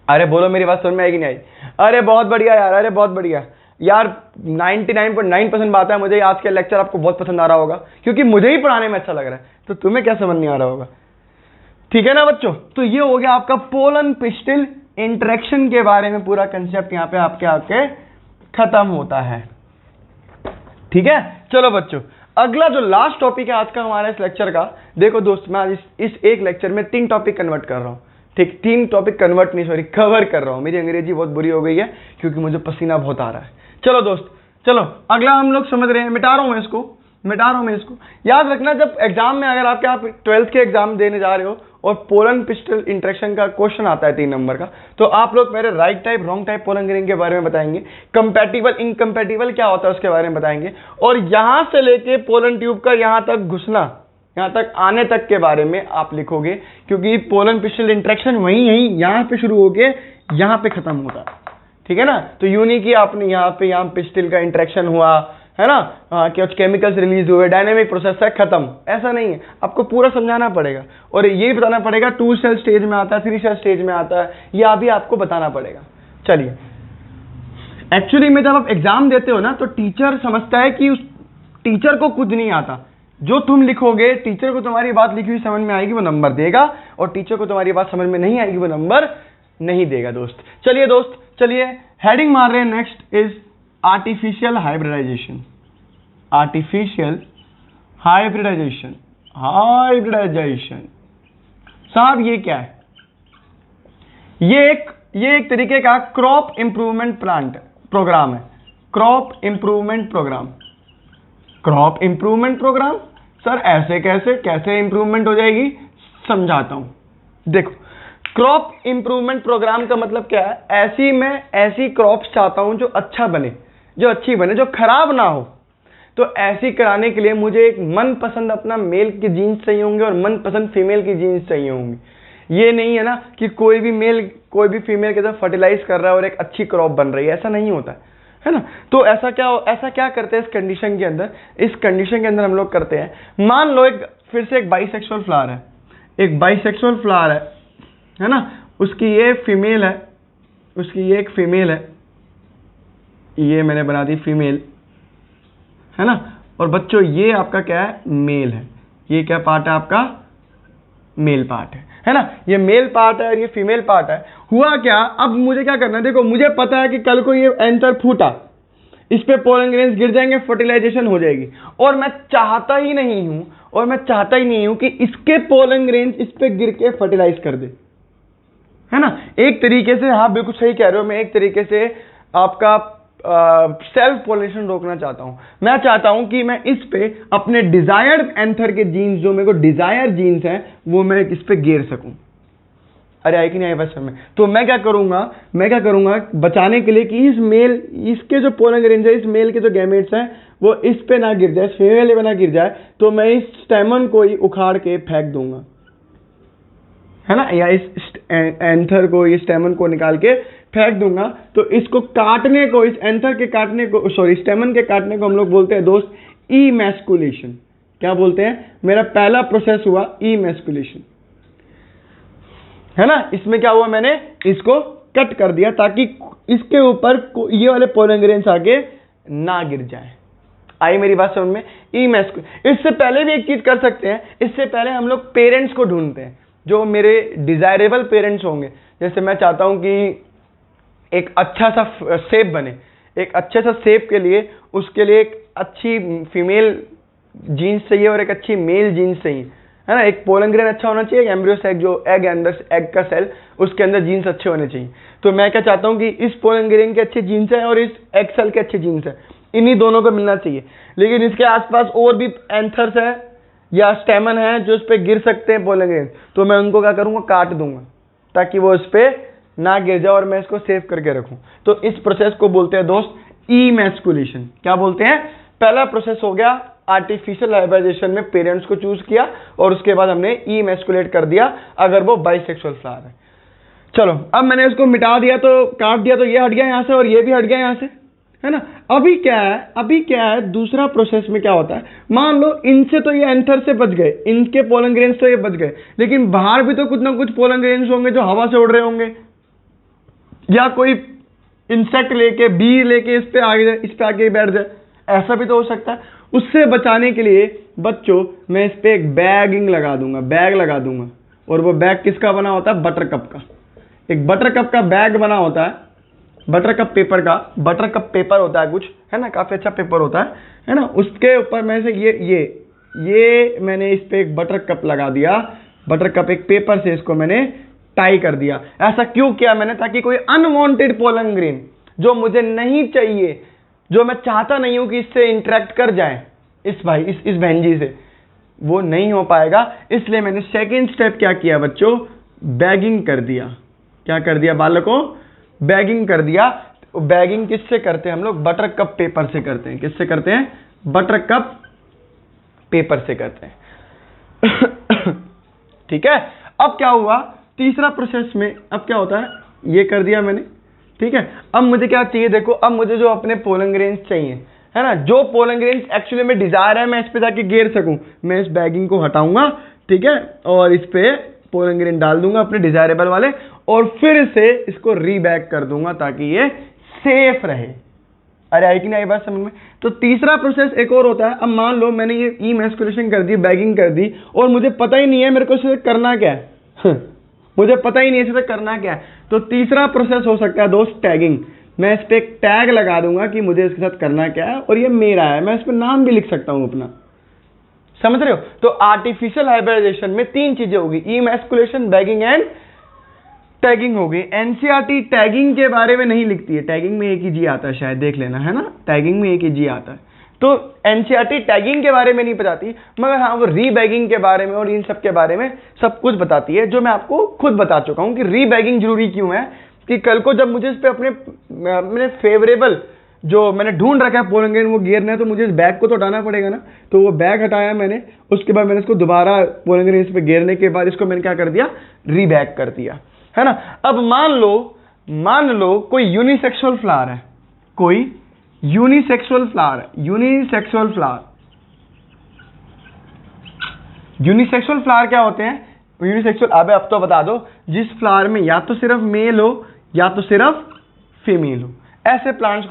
अरे बोलो मेरी बात समझ में आएगी नहीं आई? अरे बहुत बढ़िया यार, अरे बहुत बढ़िया यार। 99.9% बात है, मुझे आज का लेक्चर आपको बहुत पसंद आ रहा होगा, क्योंकि मुझे ही पढ़ाने में अच्छा लग रहा है। तो तुम्हें क्या समझ नहीं आ रहा होगा? ठीक है ना बच्चों। तो ये हो गया आपका पोलन पिस्टिल इंटरेक्शन के बारे में पूरा कंसेप्ट यहाँ पे आपके खत्म होता है। ठीक है, चलो बच्चों अगला जो लास्ट टॉपिक है आज का हमारे इस लेक्चर का, देखो दोस्त मैं आज इस एक लेक्चर में 3 टॉपिक कन्वर्ट कर रहा हूं। ठीक, 3 टॉपिक कन्वर्ट नहीं, सॉरी कवर कर रहा हूं। मेरी अंग्रेजी बहुत बुरी हो गई है क्योंकि मुझे पसीना बहुत आ रहा है। चलो दोस्त, चलो अगला हम लोग समझ रहे हैं। मिटा रहा हूं मैं इसको। याद रखना जब एग्जाम में अगर आप 12th के एग्जाम देने जा रहे हो और पोलन पिस्टल इंटरेक्शन का क्वेश्चन आता है 3 नंबर का, तो आप लोग मेरे right type wrong type pollen grain के बारे में बताएंगे, कंपैटिबल इनकम्पैटिबल क्या होता है उसके बारे में बताएंगे, और यहां से लेके पोलन ट्यूब का यहां तक घुसना, यहां तक आने तक के बारे में आप लिखोगे, क्योंकि पोलन पिस्टल इंटरेक्शन वहीं यहां पे शुरू होके यहां पे खत्म होता है। ठीक है ना। तो यूं नहीं कि आपने यहाँ पिस्टल का इंटरेक्शन हुआ है ना, कुछ केमिकल्स रिलीज हुए, डायनेमिक प्रोसेस है, खत्म, ऐसा नहीं है। आपको पूरा समझाना पड़ेगा और यही बताना पड़ेगा 2 सेल स्टेज में आता है, 3 सेल स्टेज में आता है, यह भी आपको बताना पड़ेगा। चलिए, एक्चुअली में जब आप एग्जाम देते हो ना तो टीचर समझता है कि उस टीचर को कुछ नहीं आता। जो तुम लिखोगे, टीचर को तुम्हारी बात लिखी हुई समझ में आएगी वो नंबर देगा, और टीचर को तुम्हारी बात समझ में नहीं आएगी वो नंबर नहीं देगा दोस्त। चलिए दोस्त, चलिए हेडिंग मार रहे हैं। Next is artificial hybridisation. Artificial hybridisation साहब ये क्या है? ये एक तरीके का क्रॉप इंप्रूवमेंट प्रोग्राम है। क्रॉप इंप्रूवमेंट प्रोग्राम सर ऐसे कैसे इंप्रूवमेंट हो जाएगी? समझाता हूं। देखो, क्रॉप इंप्रूवमेंट प्रोग्राम का मतलब क्या है? ऐसी क्रॉप्स चाहता हूं जो अच्छा बने, जो अच्छी बने, जो खराब ना हो। तो ऐसी कराने के लिए मुझे एक मनपसंद अपना मेल की जीन्स चाहिए होंगे और मनपसंद फीमेल की जीन्स चाहिए होंगी। ये नहीं है ना कि कोई भी मेल कोई भी फीमेल के साथ फर्टिलाइज कर रहा है और एक अच्छी क्रॉप बन रही है, ऐसा नहीं होता है ना। तो ऐसा क्या करते हैं इस कंडीशन के अंदर? इस कंडीशन के अंदर हम लोग करते हैं, मान लो फिर से एक बाइसेक्सुअल फ्लावर है, एक बाइसेक्सुअल फ्लावर है ना, उसकी ये फीमेल है, उसकी ये एक फीमेल है, ये मैंने बना दी फीमेल, है ना। और बच्चों ये आपका क्या है? मेल है। ये क्या पार्ट है आपका? मेल पार्ट है ना। ये मेल पार्ट है और ये फीमेल पार्ट है। हुआ क्या, अब मुझे क्या करना है? देखो, मुझे पता है कि कल को ये एंथर फूटा, इस पे पोलन ग्रेन्स गिर जाएंगे, फर्टिलाइजेशन हो जाएगी, और मैं चाहता ही नहीं हूं कि इसके पोलन ग्रेन्स इस पे गिर के फर्टिलाइज कर दे, है ना। एक तरीके से, हाँ बिल्कुल सही कह रहे हो, मैं एक तरीके से आपका सेल्फ पोलिनेशन रोकना चाहता हूं। मैं चाहता हूं कि मैं इस पे अपने डिजायर्ड एंथर के जीन्स, जो मेरे को डिजायर जीन्स हैं, वो मैं इस पे गिर सकूं। अरे आई कि नहीं आई बात समझ में? तो मैं क्या करूंगा बचाने के लिए कि इस मेल, इसके जो पोलन ग्रेन्स है, इस मेल के जो गैमेट्स हैं वो इस पे ना गिर जाए, फीमेल पे ना गिर जाए, तो मैं इस स्टेमन को ही उखाड़ के फेंक दूंगा, है ना, या इस एंथर को, इस स्टेमन को निकाल के फेंक दूंगा। तो इसको काटने को, इस एंथर के काटने को, सॉरी स्टेमन के काटने को हम लोग बोलते हैं दोस्त इमैस्कुलेशन। क्या बोलते हैं? मेरा पहला प्रोसेस हुआ इमैस्कुलेशन, है ना। इसमें क्या हुआ, मैंने इसको कट कर दिया ताकि इसके ऊपर ये वाले पोलन ग्रेन्स आके ना गिर जाए। आई मेरी बात समझ में? इससे पहले भी एक चीज कर सकते हैं, इससे पहले हम लोग पेरेंट्स को ढूंढते हैं जो मेरे डिजायरेबल पेरेंट्स होंगे। जैसे मैं चाहता हूं कि एक अच्छा सा शेप बने, एक अच्छे सा शेप के लिए उसके लिए एक अच्छी फीमेल जीन्स चाहिए और एक अच्छी मेल जीन्स चाहिए, है ना। एक पोलन ग्रेन अच्छा होना चाहिए, एक एम्ब्रियो सेक, जो एग अंदर एग का सेल, उसके अंदर जीन्स अच्छे होने चाहिए। तो मैं क्या चाहता हूं कि इस पोलन ग्रेन के अच्छे जीन्स है और इस एग सेल के अच्छे जीन्स है, इन्हीं दोनों को मिलना चाहिए। लेकिन इसके आसपास और भी एंथर्स है या स्टेमन है जो इस पे गिर सकते हैं पोलन ग्रेन, तो मैं उनको क्या करूंगा, काट दूंगा ताकि वो इस पे ना गिर जाए और मैं इसको सेव करके रखूं। तो इस प्रोसेस को बोलते हैं दोस्त इमैस्कुलेशन। क्या बोलते हैं? पहला प्रोसेस हो गया आर्टिफिशियल हाइब्रिडाइजेशन में पेरेंट्स को चूज किया और उसके बाद हमने इमैस्कुलेट कर दिया अगर वो बाइसेक्सुअल फ्लावर है। चलो अब मैंने इसको मिटा दिया, तो काट दिया, तो ये हट गया यहां से और ये भी हट गया यहां से, है ना। अभी क्या है दूसरा प्रोसेस में क्या होता है, मान लो इनसे तो ये एंथर से बच गए, इनके पोलन ग्रेन्स तो ये बच गए, लेकिन बाहर भी तो कुछ ना कुछ पोलन ग्रेन्स होंगे जो हवा से उड़ रहे होंगे, या कोई इंसेक्ट लेके, बी लेके इस पे आगे बैठ जाए, ऐसा भी तो हो सकता है। उससे बचाने के लिए बच्चों मैं इस पे एक बैग लगा दूंगा, और वो बैग किसका बना होता है? बटर कप का। एक बटर कप का बैग बना होता है, बटर कप पेपर का, बटर कप पेपर होता है कुछ, है ना, काफी अच्छा पेपर होता है ना। उसके ऊपर में से ये मैंने इस पे एक बटर कप लगा दिया, बटर कप एक पेपर से इसको मैंने टाई कर दिया। ऐसा क्यों किया मैंने? ताकि कोई अनवांटेड पोलन ग्रेन जो मुझे नहीं चाहिए, जो मैं चाहता नहीं हूं कि इससे इंटरेक्ट कर जाए इस बहनजी से, वो नहीं हो पाएगा। इसलिए मैंने सेकेंड स्टेप क्या किया बच्चों? बैगिंग कर दिया। क्या कर दिया बालकों? बैगिंग कर दिया। बैगिंग किससे करते हैं हम लोग? बटर कप पेपर से करते हैं। किससे करते हैं? बटर कप पेपर से करते हैं। ठीक है। अब क्या हुआ तीसरा प्रोसेस में? अब क्या होता है, ये कर दिया मैंने, ठीक है। अब मुझे क्या चाहिए देखो, अब मुझे जो अपने पोलन ग्रेन्स चाहिए, है ना, जो पोलन ग्रेन्स एक्चुअली में डिजायर है मैं इस पे जाके घेर सकूं, मैं इस बैगिंग को हटाऊंगा, ठीक है, और इस पे पोलन ग्रेन डाल दूंगा अपने डिजायरेबल वाले, और फिर से इसको रीबैग कर दूंगा ताकि ये सेफ रहे। अरे आई कि नहीं आई बात समझ में? तो तीसरा प्रोसेस एक और होता है। अब मान लो मैंने ये इमैस्कुलेशन कर दी, बैगिंग कर दी, और मुझे पता ही नहीं है मेरे को इसे करना क्या है। मुझे पता ही नहीं है इसे करना क्या है। तो तीसरा प्रोसेस हो सकता है दोस्त टैगिंग। मैं इस पे एक टैग लगा दूंगा कि मुझे इसके साथ करना क्या है, और ये मेरा है, मैं इस पे नाम भी लिख सकता हूं अपना। समझ रहे हो? तो आर्टिफिशियल हाइब्रिडाइजेशन में तीन चीजें होगी, इमैस्कुलेशन, बैगिंग एंड टैगिंग होगी। एनसीईआरटी टैगिंग के बारे में नहीं लिखती है, टैगिंग में एक ही जी आता है, शायद देख लेना, है ना, टैगिंग में एक ही जी आता है। तो एनसीईआरटी टैगिंग के बारे में नहीं बताती, मगर हाँ वो रीबैगिंग के बारे में और इन सब के बारे में सब कुछ बताती है, जो मैं आपको खुद बता चुका हूं कि रीबैगिंग जरूरी क्यों है। कि कल को जब मुझे इस पे अपने फेवरेबल जो मैंने ढूंढ रखा है पोलन ग्रेन वो गिरना है, तो मुझे इस बैग को तो हटाना पड़ेगा ना। तो वो बैग हटाया मैंने, उसके बाद मैंने इसको दोबारा पोलन ग्रेन इस पे गिरने के बाद इसको मैंने क्या कर दिया? रीबैग कर दिया, है ना। अब मान लो कोई यूनिसेक्सुअल फ्लावर है, कोई यूनिसेक्सुअल फ्लावर क्या होते हैं? यूनिसेक्सुअल, अब तो बता दो, जिस फ्लावर में या तो सिर्फ मेल हो या तो सिर्फ फीमेल हो, ऐसे फ्लावर्स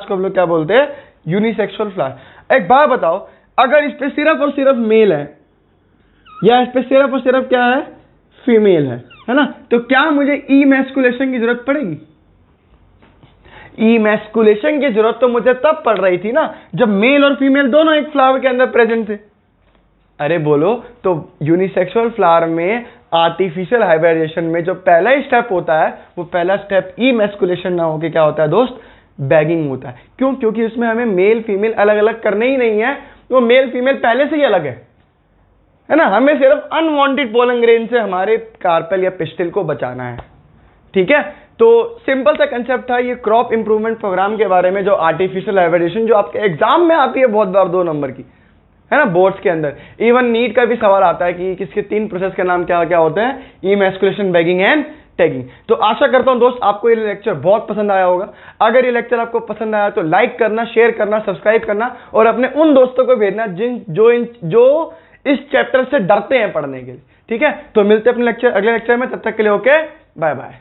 को हम लोग क्या बोलते हैं? Unisexual flower. एक बात बताओ, अगर इस पे सिर्फ और सिर्फ मेल है या इस पे सिर्फ और सिर्फ क्या है? फीमेल है ना, तो क्या मुझे इमैस्कुलेशन की जरूरत पड़ेगी? इमैस्कुलेशन की जरूरत तो मुझे तब पड़ रही थी ना जब मेल और फीमेल दोनों एक फ्लावर के अंदर प्रेजेंट थे। अरे बोलो, तो यूनिसेक्सुअल फ्लावर में आर्टिफिशियल हाइब्रिडाइजेशन में जो पहला ही स्टेप होता है, वो पहला स्टेप इमैस्कुलेशन ना होके क्या होता है दोस्त? बैगिंग होता है। क्यों? क्योंकि उसमें हमें मेल फीमेल अलग अलग करने ही नहीं है, वो मेल फीमेल पहले से ही अलग है ना। हमें सिर्फ अनवांटेड पोलन ग्रेन से हमारे कार्पेल या पिस्टिल को बचाना है, ठीक है। तो सिंपल सा कंसेप्ट था ये क्रॉप इंप्रूवमेंट प्रोग्राम के बारे में, जो आर्टिफिशियल हाइब्रिडेशन जो आपके एग्जाम में आती है बहुत बार 2 नंबर की, है ना, बोर्ड्स के अंदर। इवन नीट का भी सवाल आता है कि किसके 3 प्रोसेस के नाम क्या क्या होते हैं, इमैस्कुलेशन, बैगिंग एंड टैगिंग। तो आशा करता हूं दोस्त आपको ये लेक्चर बहुत पसंद आया होगा। अगर ये लेक्चर आपको पसंद आया तो लाइक करना, शेयर करना, सब्सक्राइब करना और अपने उन दोस्तों को भेजना जो इस चैप्टर से डरते हैं पढ़ने के लिए, ठीक है। तो मिलते हैं अपने अगले लेक्चर में, तब तक के लिए ओके, बाय बाय।